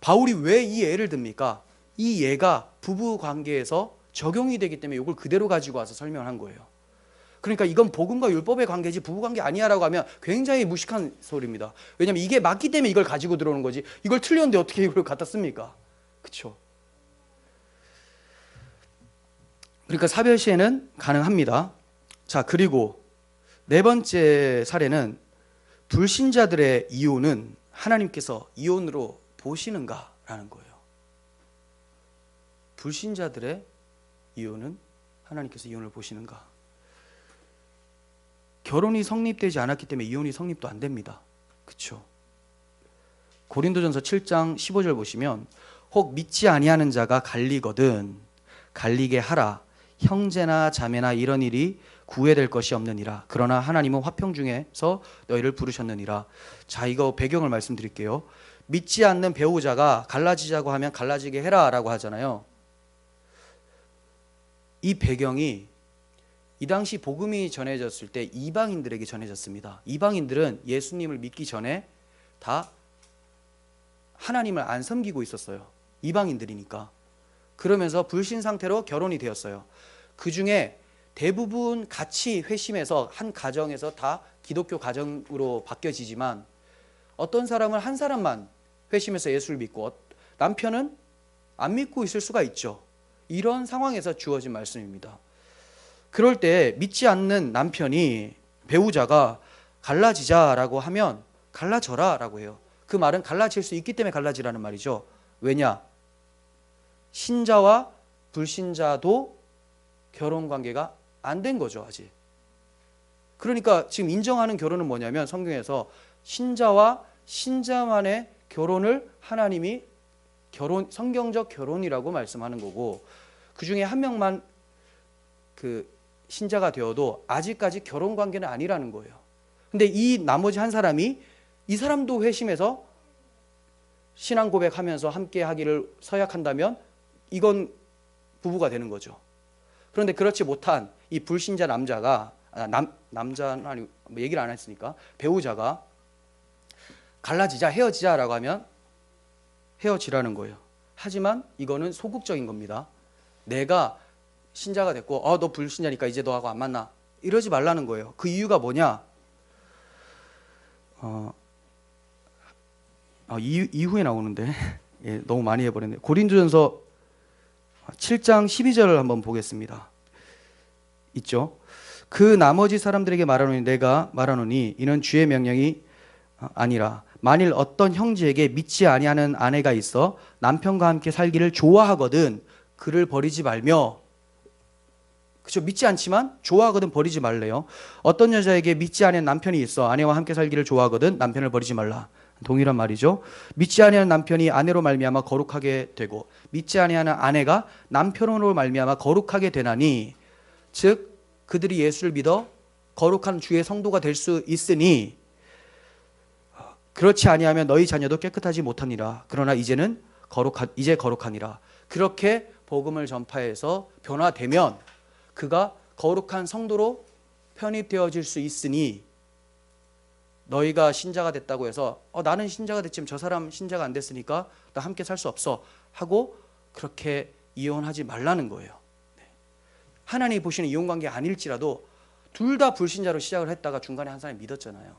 바울이 왜 이 예를 듭니까? 이 예가 부부 관계에서 적용이 되기 때문에 이걸 그대로 가지고 와서 설명한 거예요. 그러니까 이건 복음과 율법의 관계지 부부 관계 아니야라고 하면 굉장히 무식한 소리입니다. 왜냐하면 이게 맞기 때문에 이걸 가지고 들어오는 거지 이걸 틀렸는데 어떻게 이걸 갖다 씁니까? 그렇죠? 그러니까 사별 시에는 가능합니다. 자, 그리고 네 번째 사례는 불신자들의 이혼은 하나님께서 이혼으로 보시는가라는 거예요. 불신자들의 이혼은 하나님께서 이혼을 보시는가? 결혼이 성립되지 않았기 때문에 이혼이 성립도 안 됩니다. 그렇죠? 고린도전서 7장 15절 보시면 혹 믿지 아니하는 자가 갈리거든 갈리게 하라. 형제나 자매나 이런 일이 구애될 것이 없느니라. 그러나 하나님은 화평 중에서 너희를 부르셨느니라. 자, 이거 배경을 말씀드릴게요. 믿지 않는 배우자가 갈라지자고 하면 갈라지게 해라라고 하잖아요. 이 배경이 이 당시 복음이 전해졌을 때 이방인들에게 전해졌습니다. 이방인들은 예수님을 믿기 전에 다 하나님을 안 섬기고 있었어요. 이방인들이니까. 그러면서 불신 상태로 결혼이 되었어요. 그 중에 대부분 같이 회심해서 한 가정에서 다 기독교 가정으로 바뀌어지지만 어떤 사람은 한 사람만 회심해서 예수를 믿고 남편은 안 믿고 있을 수가 있죠. 이런 상황에서 주어진 말씀입니다. 그럴 때 믿지 않는 남편이 배우자가 갈라지자라고 하면 갈라져라 라고 해요. 그 말은 갈라질 수 있기 때문에 갈라지라는 말이죠. 왜냐? 신자와 불신자도 결혼 관계가 안 된 거죠, 아직. 그러니까 지금 인정하는 결혼은 뭐냐면 성경에서 신자와 신자만의 결혼을 하나님이 성경적 결혼이라고 말씀하는 거고, 그 중에 한 명만 그 신자가 되어도 아직까지 결혼 관계는 아니라는 거예요. 근데 이 나머지 한 사람이 이 사람도 회심해서 신앙 고백하면서 함께 하기를 서약한다면 이건 부부가 되는 거죠. 그런데 그렇지 못한 이 불신자 남자가 남자는 아니 얘기를 안 했으니까 배우자가 갈라지자 헤어지자라고 하면 헤어지라는 거예요. 하지만 이거는 소극적인 겁니다. 내가 신자가 됐고 너 불신자니까 이제 너하고 안 만나 이러지 말라는 거예요. 그 이유가 뭐냐? 이후에 나오는데 예, 너무 많이 해버렸네요. 고린도전서 7장 12절을 한번 보겠습니다. 있죠? 그 나머지 사람들에게 말하노니 내가 말하노니 이는 주의 명령이 아니라 만일 어떤 형제에게 믿지 아니하는 아내가 있어 남편과 함께 살기를 좋아하거든 그를 버리지 말며, 그죠? 믿지 않지만 좋아하거든 버리지 말래요. 어떤 여자에게 믿지 않은 남편이 있어 아내와 함께 살기를 좋아하거든 남편을 버리지 말라. 동일한 말이죠. 믿지 아니하는 남편이 아내로 말미암아 거룩하게 되고 믿지 아니하는 아내가 남편으로 말미암아 거룩하게 되나니, 즉 그들이 예수를 믿어 거룩한 주의 성도가 될 수 있으니 그렇지 아니하면 너희 자녀도 깨끗하지 못하니라. 그러나 이제 거룩하니라. 그렇게 복음을 전파해서 변화되면 그가 거룩한 성도로 편입되어질 수 있으니, 너희가 신자가 됐다고 해서 나는 신자가 됐지만 저 사람 신자가 안 됐으니까 나 함께 살 수 없어 하고 그렇게 이혼하지 말라는 거예요. 하나님이 보시는 이혼관계 아닐지라도 둘 다 불신자로 시작을 했다가 중간에 한 사람이 믿었잖아요.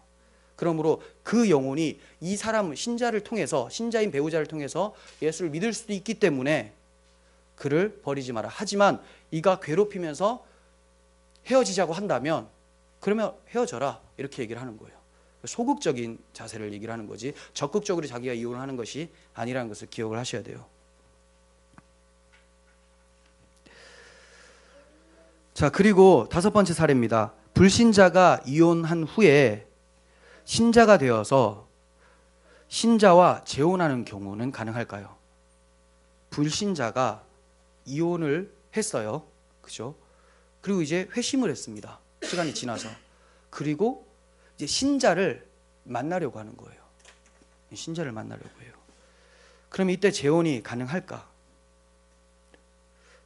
그러므로 그 영혼이 이 사람 신자를 통해서, 신자인 배우자를 통해서 예수를 믿을 수도 있기 때문에 그를 버리지 마라. 하지만 이가 괴롭히면서 헤어지자고 한다면 그러면 헤어져라 이렇게 얘기를 하는 거예요. 소극적인 자세를 얘기를 하는 거지 적극적으로 자기가 이혼을 하는 것이 아니라는 것을 기억을 하셔야 돼요. 자, 그리고 5번째 사례입니다. 불신자가 이혼한 후에 신자가 되어서 신자와 재혼하는 경우는 가능할까요? 불신자가 이혼을 했어요. 그죠? 그리고 이제 회심을 했습니다. 시간이 지나서. 그리고 이제 신자를 만나려고 하는 거예요. 신자를 만나려고 해요. 그럼 이때 재혼이 가능할까?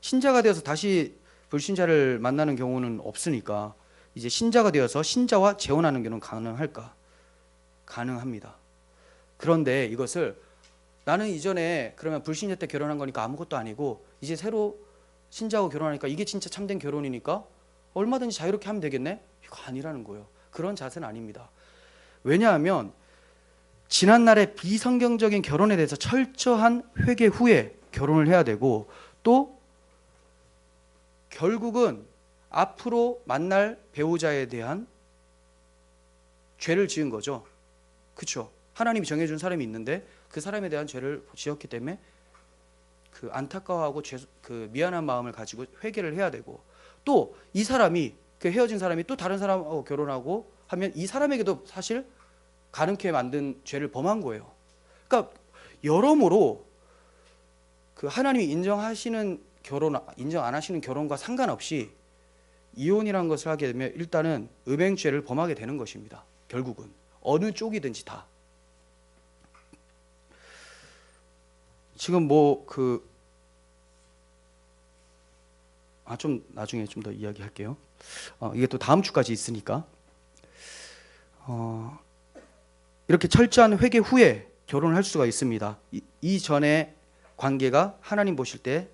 신자가 되어서 다시 불신자를 만나는 경우는 없으니까 이제 신자가 되어서 신자와 재혼하는 경우는 가능할까? 가능합니다. 그런데 이것을 나는 이전에 그러면 불신자 때 결혼한 거니까 아무것도 아니고 이제 새로 신자하고 결혼하니까 이게 진짜 참된 결혼이니까 얼마든지 자유롭게 하면 되겠네? 이거 아니라는 거예요. 그런 자세는 아닙니다. 왜냐하면 지난날의 비성경적인 결혼에 대해서 철저한 회개 후에 결혼을 해야 되고, 또 결국은 앞으로 만날 배우자에 대한 죄를 지은 거죠. 그렇죠? 하나님이 정해준 사람이 있는데 그 사람에 대한 죄를 지었기 때문에 그 안타까워하고 그 미안한 마음을 가지고 회개를 해야 되고, 또 이 사람이 그 헤어진 사람이 또 다른 사람하고 결혼하고 하면 이 사람에게도 사실 가능케 만든 죄를 범한 거예요. 그러니까 여러모로 그 하나님이 인정하시는 결혼 인정 안 하시는 결혼과 상관없이 이혼이라는 것을 하게 되면 일단은 음행죄를 범하게 되는 것입니다. 결국은 어느 쪽이든지 다. 지금 좀 나중에 좀 더 이야기할게요. 이게 또 다음 주까지 있으니까 이렇게 철저한 회개 후에 결혼을 할 수가 있습니다. 이전에 관계가 하나님 보실 때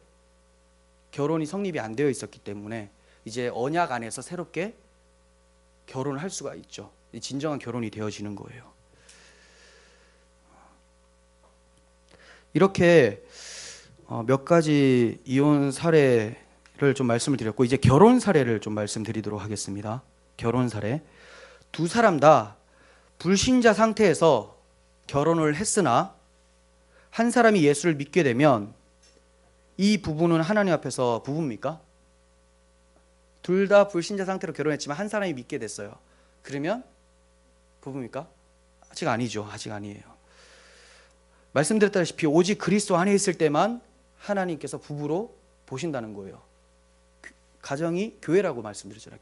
결혼이 성립이 안 되어 있었기 때문에 이제 언약 안에서 새롭게 결혼을 할 수가 있죠. 진정한 결혼이 되어지는 거예요. 이렇게 몇 가지 이혼 사례를 좀 말씀을 드렸고, 이제 결혼 사례를 좀 말씀드리도록 하겠습니다. 결혼 사례. 두 사람 다 불신자 상태에서 결혼을 했으나 한 사람이 예수를 믿게 되면 이 부부는 하나님 앞에서 부부입니까? 둘 다 불신자 상태로 결혼했지만 한 사람이 믿게 됐어요. 그러면 부부입니까? 아직 아니죠. 아직 아니에요. 말씀드렸다시피 오직 그리스도 안에 있을 때만 하나님께서 부부로 보신다는 거예요. 가정이 교회라고 말씀드렸잖아요.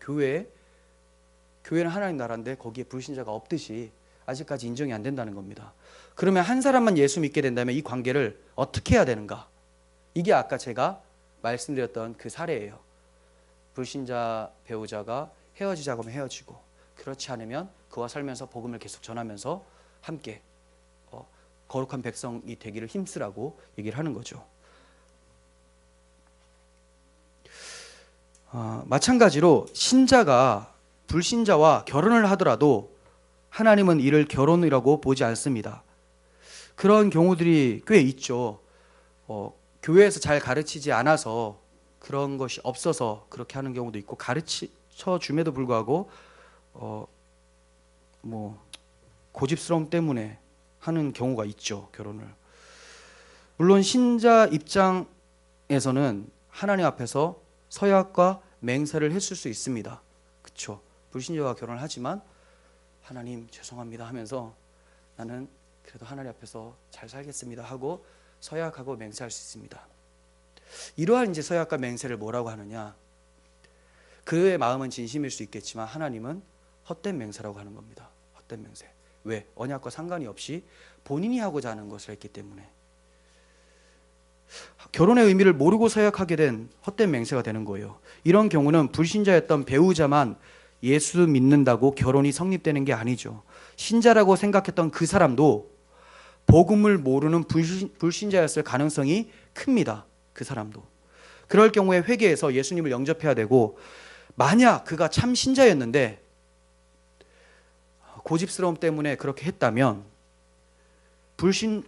교회는 하나님 나라인데 거기에 불신자가 없듯이 아직까지 인정이 안 된다는 겁니다. 그러면 한 사람만 예수 믿게 된다면 이 관계를 어떻게 해야 되는가? 이게 아까 제가 말씀드렸던 그 사례예요. 불신자 배우자가 헤어지자고 하면 헤어지고, 그렇지 않으면 그와 살면서 복음을 계속 전하면서 함께 거룩한 백성이 되기를 힘쓰라고 얘기를 하는 거죠. 마찬가지로 신자가 불신자와 결혼을 하더라도 하나님은 이를 결혼이라고 보지 않습니다. 그런 경우들이 꽤 있죠. 교회에서 잘 가르치지 않아서 그런 것이 없어서 그렇게 하는 경우도 있고, 가르쳐 줌에도 불구하고 고집스러움 때문에 하는 경우가 있죠. 결혼을. 물론 신자 입장에서는 하나님 앞에서 서약과 맹세를 했을 수 있습니다. 그렇죠. 불신자와 결혼을 하지만 하나님 죄송합니다 하면서 나는 그래도 하나님 앞에서 잘 살겠습니다 하고 서약하고 맹세할 수 있습니다. 이러한 이제 서약과 맹세를 뭐라고 하느냐? 그의 마음은 진심일 수 있겠지만 하나님은 헛된 맹세라고 하는 겁니다. 헛된 맹세. 왜? 언약과 상관이 없이 본인이 하고자 하는 것을 했기 때문에. 결혼의 의미를 모르고 서약하게 된 헛된 맹세가 되는 거예요. 이런 경우는 불신자였던 배우자만 예수 믿는다고 결혼이 성립되는 게 아니죠. 신자라고 생각했던 그 사람도 복음을 모르는 불신자였을 가능성이 큽니다. 그 사람도. 그럴 경우에 회개해서 예수님을 영접해야 되고, 만약 그가 참 신자였는데 고집스러움 때문에 그렇게 했다면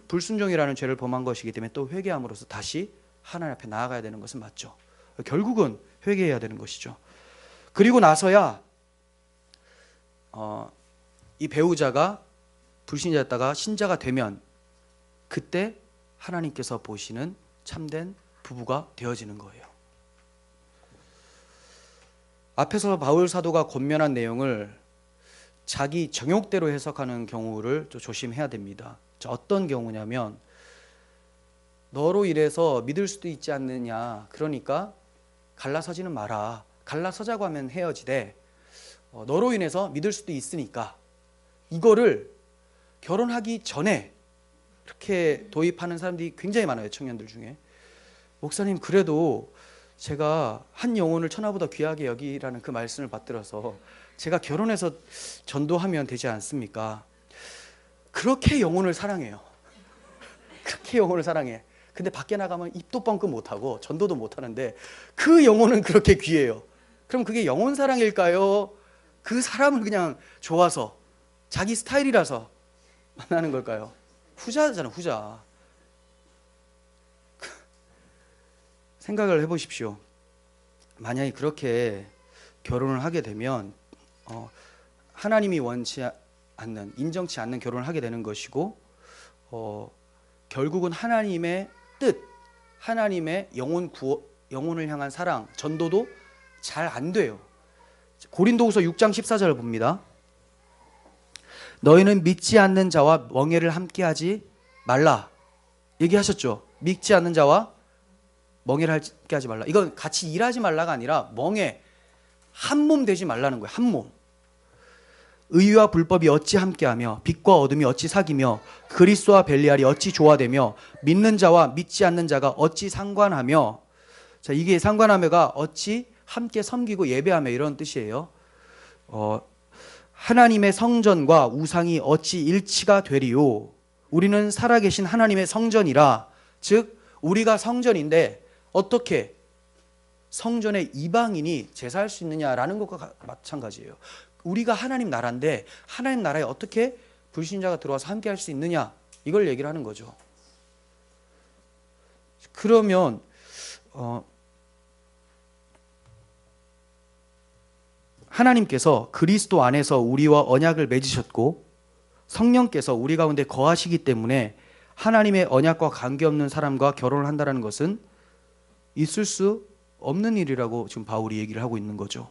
불순종이라는 죄를 범한 것이기 때문에 또 회개함으로써 다시 하나님 앞에 나아가야 되는 것은 맞죠. 결국은 회개해야 되는 것이죠. 그리고 나서야 이 배우자가 불신자였다가 신자가 되면 그때 하나님께서 보시는 참된 부부가 되어지는 거예요. 앞에서 바울 사도가 권면한 내용을 자기 정욕대로 해석하는 경우를 좀 조심해야 됩니다. 어떤 경우냐면, 너로 인해서 믿을 수도 있지 않느냐, 그러니까 갈라서지는 마라. 갈라서자고 하면 헤어지되 너로 인해서 믿을 수도 있으니까, 이거를 결혼하기 전에 이렇게 도입하는 사람들이 굉장히 많아요. 청년들 중에. 목사님, 그래도 제가 한 영혼을 천하보다 귀하게 여기라는 그 말씀을 받들어서 제가 결혼해서 전도하면 되지 않습니까? 그렇게 영혼을 사랑해요. 그렇게 영혼을 사랑해. 근데 밖에 나가면 입도 뻥끗 못하고 전도도 못하는데 그 영혼은 그렇게 귀해요. 그럼 그게 영혼 사랑일까요? 그 사람을 그냥 좋아서 자기 스타일이라서 만나는 걸까요? 후자잖아, 후자. 생각을 해보십시오. 만약에 그렇게 결혼을 하게 되면 하나님이 원치 않는, 인정치 않는 결혼을 하게 되는 것이고, 결국은 하나님의 뜻, 하나님의 영혼을 향한 사랑, 전도도 잘 안 돼요. 고린도후서 6장 14절을 봅니다. 너희는 믿지 않는 자와 멍에를 함께하지 말라 얘기하셨죠. 믿지 않는 자와 멍해를 함께 하지 말라. 이건 같이 일하지 말라가 아니라 멍해, 한 몸 되지 말라는 거예요. 한 몸. 의와 불법이 어찌 함께하며 빛과 어둠이 어찌 사귀며 그리스도와 벨리알이 어찌 조화되며 믿는 자와 믿지 않는 자가 어찌 상관하며. 자, 이게 상관하며가 어찌 함께 섬기고 예배하며 이런 뜻이에요. 하나님의 성전과 우상이 어찌 일치가 되리요. 우리는 살아계신 하나님의 성전이라. 즉 우리가 성전인데 어떻게 성전에 이방인이 제사할 수 있느냐라는 것과 마찬가지예요. 우리가 하나님 나라인데 하나님 나라에 어떻게 불신자가 들어와서 함께 할 수 있느냐, 이걸 얘기를 하는 거죠. 그러면 하나님께서 그리스도 안에서 우리와 언약을 맺으셨고 성령께서 우리 가운데 거하시기 때문에 하나님의 언약과 관계없는 사람과 결혼을 한다는 것은 있을 수 없는 일이라고 지금 바울이 얘기를 하고 있는 거죠.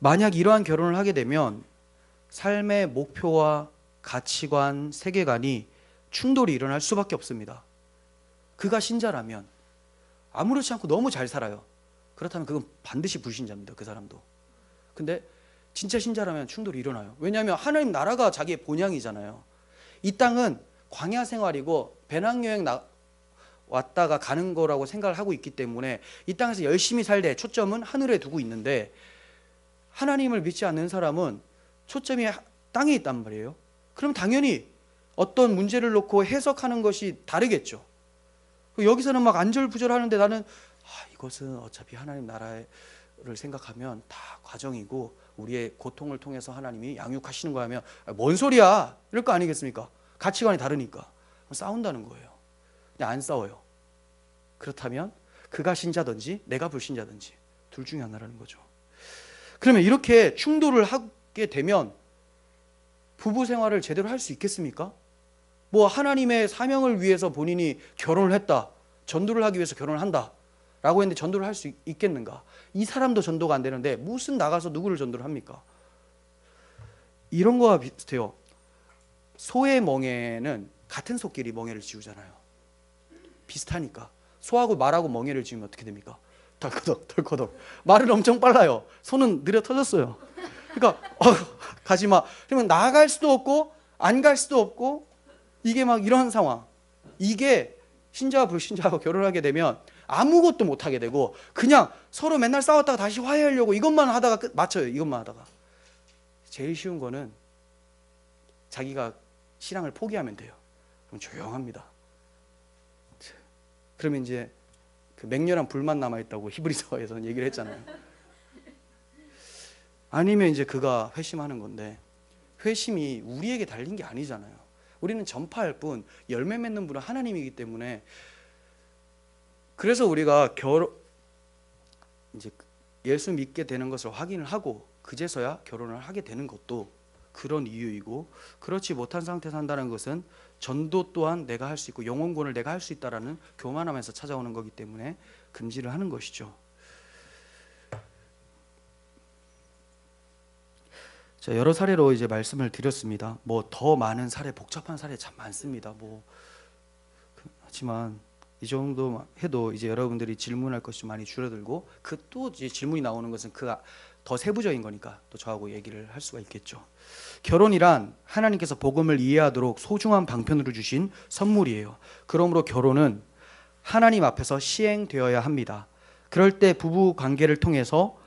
만약 이러한 결혼을 하게 되면 삶의 목표와 가치관, 세계관이 충돌이 일어날 수밖에 없습니다. 그가 신자라면 아무렇지 않고 너무 잘 살아요. 그렇다면 그건 반드시 불신자입니다. 그 사람도. 근데 진짜 신자라면 충돌이 일어나요. 왜냐하면 하나님 나라가 자기의 본향이잖아요. 이 땅은 광야 생활이고 배낭여행 왔다가 가는 거라고 생각을 하고 있기 때문에 이 땅에서 열심히 살되 초점은 하늘에 두고 있는데, 하나님을 믿지 않는 사람은 초점이 땅에 있단 말이에요. 그럼 당연히 어떤 문제를 놓고 해석하는 것이 다르겠죠. 여기서는 막 안절부절하는데 나는 이것은 어차피 하나님 나라를 생각하면 다 과정이고 우리의 고통을 통해서 하나님이 양육하시는 거 하면 뭔 소리야 이럴 거 아니겠습니까? 가치관이 다르니까 싸운다는 거예요. 근데 안 싸워요. 그렇다면 그가 신자든지 내가 불신자든지 둘 중에 하나라는 거죠. 그러면 이렇게 충돌을 하게 되면 부부 생활을 제대로 할 수 있겠습니까? 뭐 하나님의 사명을 위해서 본인이 결혼을 했다, 전도를 하기 위해서 결혼을 한다 라고 했는데 전도를 할 수 있겠는가? 이 사람도 전도가 안 되는데 무슨 나가서 누구를 전도를 합니까? 이런 거와 비슷해요. 소의 멍에는 같은 소끼리 멍에를 지우잖아요. 비슷하니까. 소하고 말하고 멍에를 지우면 어떻게 됩니까? 덜커덕 덜커덕. 말은 엄청 빨라요. 손은 느려 터졌어요. 그러니까 가지마. 그러면 나갈 수도 없고 안 갈 수도 없고, 이게 막 이런 상황. 이게 신자와 불신자하고 결혼하게 되면 아무것도 못하게 되고 그냥 서로 맨날 싸웠다가 다시 화해하려고 이것만 하다가 맞춰요. 이것만 하다가. 제일 쉬운 거는 자기가 신앙을 포기하면 돼요. 그럼 조용합니다. 그러면 이제 그 맹렬한 불만 남아있다고 히브리서에서는 얘기를 했잖아요. 아니면 이제 그가 회심하는 건데, 회심이 우리에게 달린 게 아니잖아요. 우리는 전파할 뿐, 열매 맺는 분은 하나님이기 때문에. 그래서 우리가 이제 예수 믿게 되는 것을 확인을 하고 그제서야 결혼을 하게 되는 것도 그런 이유이고, 그렇지 못한 상태에서 한다는 것은 전도 또한 내가 할 수 있고 영혼권을 내가 할 수 있다라는 교만함에서 찾아오는 거기 때문에 금지를 하는 것이죠. 자, 여러 사례로 이제 말씀을 드렸습니다. 뭐 더 많은 사례, 복잡한 사례 참 많습니다. 하지만 이 정도 해도 이제 여러분들이 질문할 것이 많이 줄어들고, 또 이제 질문이 나오는 것은 그가 더 세부적인 거니까 또 저하고 얘기를 할 수가 있겠죠. 결혼이란 하나님께서 복음을 이해하도록 소중한 방편으로 주신 선물이에요. 그러므로 결혼은 하나님 앞에서 시행되어야 합니다. 그럴 때 부부 관계를 통해서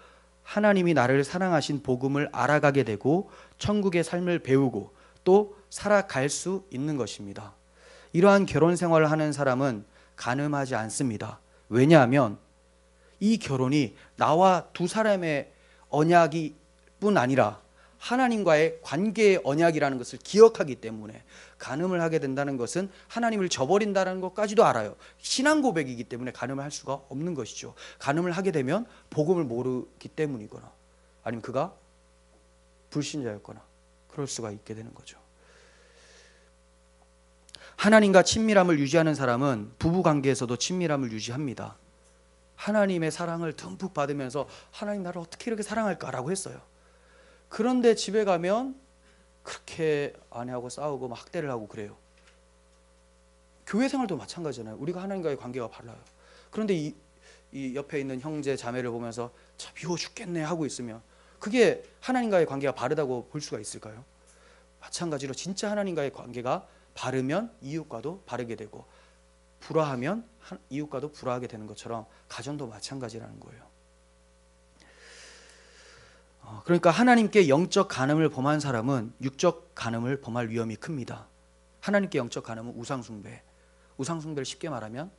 하나님이 나를 사랑하신 복음을 알아가게 되고 천국의 삶을 배우고 또 살아갈 수 있는 것입니다. 이러한 결혼 생활을 하는 사람은 간음하지 않습니다. 왜냐하면 이 결혼이 나와 두 사람의 언약이 뿐 아니라 하나님과의 관계의 언약이라는 것을 기억하기 때문에, 간음을 하게 된다는 것은 하나님을 저버린다는 것까지도 알아요. 신앙 고백이기 때문에 간음을 할 수가 없는 것이죠. 간음을 하게 되면 복음을 모르기 때문이거나 아니면 그가 불신자였거나 그럴 수가 있게 되는 거죠. 하나님과 친밀함을 유지하는 사람은 부부관계에서도 친밀함을 유지합니다. 하나님의 사랑을 듬뿍 받으면서 하나님 나를 어떻게 이렇게 사랑할까라고 했어요. 그런데 집에 가면 그렇게 아내하고 싸우고 막 학대를 하고 그래요. 교회 생활도 마찬가지잖아요. 우리가 하나님과의 관계가 달라요. 그런데 이 옆에 있는 형제 자매를 보면서 참 미워 죽겠네 하고 있으면 그게 하나님과의 관계가 바르다고 볼 수가 있을까요? 마찬가지로 진짜 하나님과의 관계가 바르면 이웃과도 바르게 되고, 불화하면 이웃과도 불화하게 되는 것처럼 가정도 마찬가지라는 거예요. 그러니까 하나님께 영적 간음을 범한 사람은 육적 간음을 범할 위험이 큽니다. 하나님께 영적 간음은 우상숭배, 우상숭배를 쉽게 말하면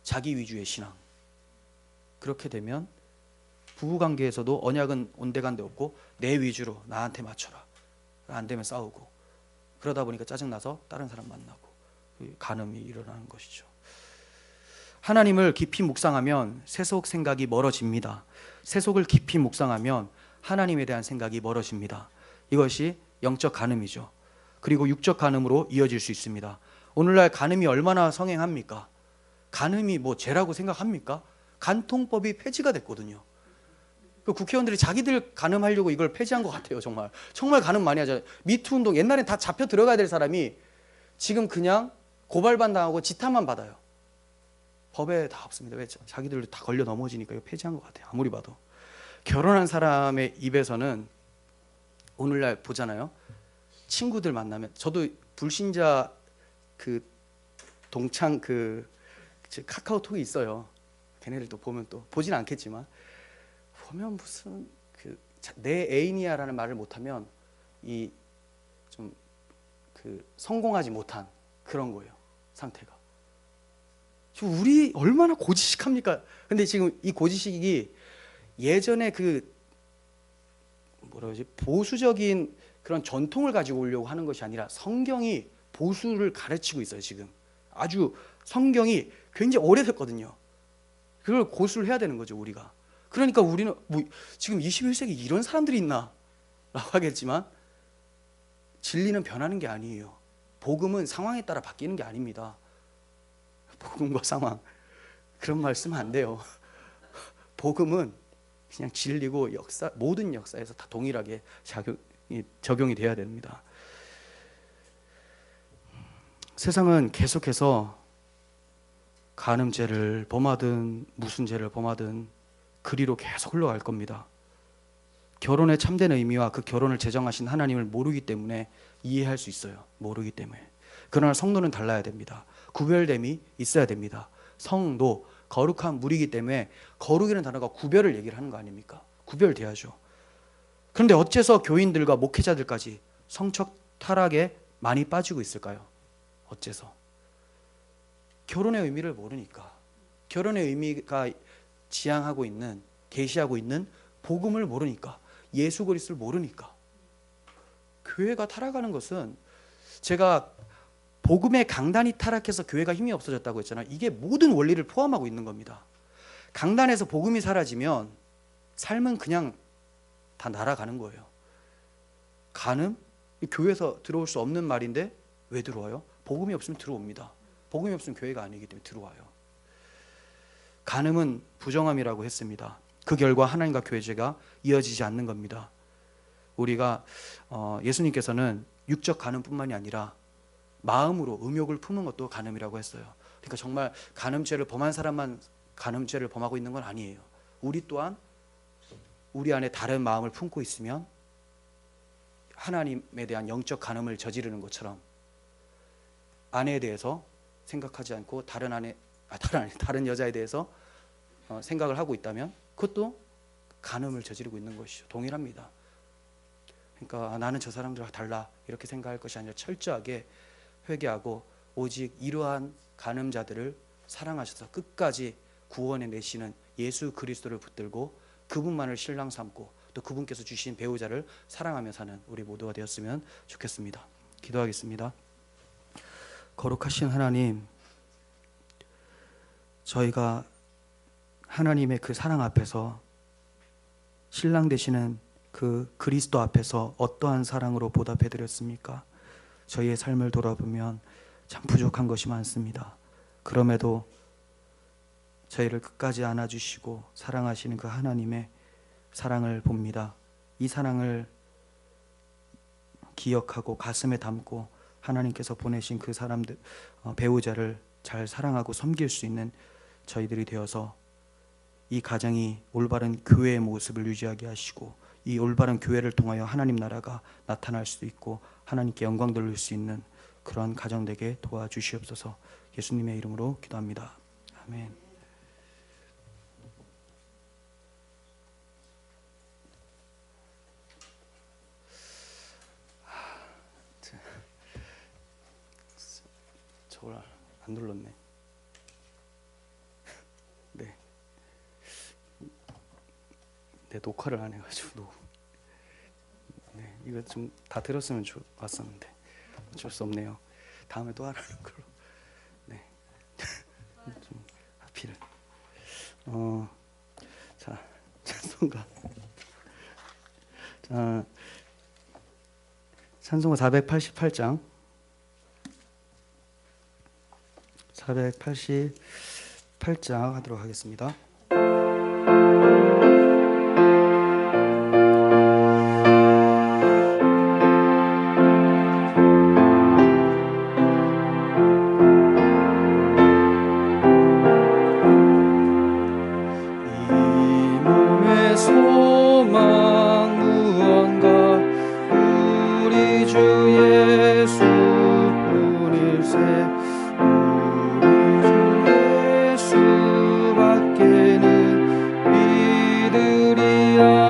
자기 위주의 신앙. 그렇게 되면 부부관계에서도 언약은 온데간데 없고 내 위주로 나한테 맞춰라, 안 되면 싸우고, 그러다 보니까 짜증나서 다른 사람 만나고 간음이 일어나는 것이죠. 하나님을 깊이 묵상하면 세속 생각이 멀어집니다. 세속을 깊이 묵상하면 하나님에 대한 생각이 멀어집니다. 이것이 영적 간음이죠. 그리고 육적 간음으로 이어질 수 있습니다. 오늘날 간음이 얼마나 성행합니까? 간음이 뭐 죄라고 생각합니까? 간통법이 폐지가 됐거든요. 그 국회의원들이 자기들 간음하려고 이걸 폐지한 것 같아요. 정말 간음 많이 하잖아요. 미투 운동, 옛날엔 다 잡혀 들어가야 될 사람이 지금 그냥 고발만 당하고 지탄만 받아요. 법에 다 없습니다. 왜? 자기들 다 걸려 넘어지니까 이거 폐지한 것 같아요. 아무리 봐도. 결혼한 사람의 입에서는 오늘날 보잖아요. 친구들 만나면, 저도 불신자 그 동창 그 카카오톡이 있어요. 걔네들 또 보면, 또 보진 않겠지만 보면 무슨 내 애인이야라는 말을 못하면 이 좀 성공하지 못한 그런 거예요. 상태가. 우리 얼마나 고지식합니까? 근데 지금 이 고지식이 예전에 보수적인 그런 전통을 가지고 오려고 하는 것이 아니라 성경이 보수를 가르치고 있어요. 지금 아주 성경이 굉장히 오래됐거든요. 그걸 고수를 해야 되는 거죠, 우리가. 그러니까 우리는 뭐 지금 21세기 이런 사람들이 있나 라고 하겠지만, 진리는 변하는 게 아니에요. 복음은 상황에 따라 바뀌는 게 아닙니다. 복음과 상황, 그런 말 쓰면 안 돼요. 복음은 그냥 진리고 모든 역사에서 다 동일하게 적용이 돼야 됩니다. 세상은 계속해서 간음죄를 범하든 무슨 죄를 범하든 그리로 계속 흘러갈 겁니다. 결혼의 참된 의미와 그 결혼을 제정하신 하나님을 모르기 때문에 이해할 수 있어요. 모르기 때문에. 그러나 성도는 달라야 됩니다. 구별됨이 있어야 됩니다. 성도, 거룩한 물이기 때문에, 거룩이라는 단어가 구별을 얘기를 하는 거 아닙니까? 구별돼야죠. 그런데 어째서 교인들과 목회자들까지 성적 타락에 많이 빠지고 있을까요? 어째서? 결혼의 의미를 모르니까. 결혼의 의미가 지향하고 있는, 계시하고 있는 복음을 모르니까, 예수 그리스도를 모르니까. 교회가 타락하는 것은, 제가 복음의 강단이 타락해서 교회가 힘이 없어졌다고 했잖아요. 이게 모든 원리를 포함하고 있는 겁니다. 강단에서 복음이 사라지면 삶은 그냥 다 날아가는 거예요. 간음? 교회에서 들어올 수 없는 말인데 왜 들어와요? 복음이 없으면 들어옵니다. 복음이 없으면 교회가 아니기 때문에 들어와요. 간음은 부정함이라고 했습니다. 그 결과 하나님과 교회제가 이어지지 않는 겁니다. 우리가 예수님께서는 육적 간음뿐만이 아니라 마음으로 음욕을 품은 것도 간음이라고 했어요. 그러니까 정말 간음죄를 범한 사람만 간음죄를 범하고 있는 건 아니에요. 우리 또한 우리 안에 다른 마음을 품고 있으면 하나님에 대한 영적 간음을 저지르는 것처럼, 아내에 대해서 생각하지 않고 다른 여자에 대해서 생각을 하고 있다면 그것도 간음을 저지르고 있는 것이죠. 동일합니다. 그러니까 나는 저 사람들과 달라 이렇게 생각할 것이 아니라 철저하게 회개하고 오직 이러한 간음자들을 사랑하셔서 끝까지 구원해 내시는 예수 그리스도를 붙들고 그분만을 신랑 삼고 또 그분께서 주신 배우자를 사랑하며 사는 우리 모두가 되었으면 좋겠습니다. 기도하겠습니다. 거룩하신 하나님, 저희가 하나님의 그 사랑 앞에서, 신랑 되시는 그 그리스도 앞에서 어떠한 사랑으로 보답해 드렸습니까? 저희의 삶을 돌아보면 참 부족한 것이 많습니다. 그럼에도 저희를 끝까지 안아주시고 사랑하시는 그 하나님의 사랑을 봅니다. 이 사랑을 기억하고 가슴에 담고 하나님께서 보내신 그 사람들, 배우자를 잘 사랑하고 섬길 수 있는 저희들이 되어서 이 가정이 올바른 교회의 모습을 유지하게 하시고, 이 올바른 교회를 통하여 하나님 나라가 나타날 수 있고 하나님께 영광 돌릴 수 있는 그러한 가정 되게 도와주시옵소서. 예수님의 이름으로 기도합니다. 아멘. 저걸 안 눌렀네. 네. 내 녹화를 안 해가지고. 네, 이거 좀 다 들었으면 좋았었는데 어쩔 수 없네요. 다음에 또 하라는 걸로. 네. 좀 하필. 자, 찬송가. 자, 찬송가 488장. 488장 하도록 하겠습니다. 주 예수뿐일세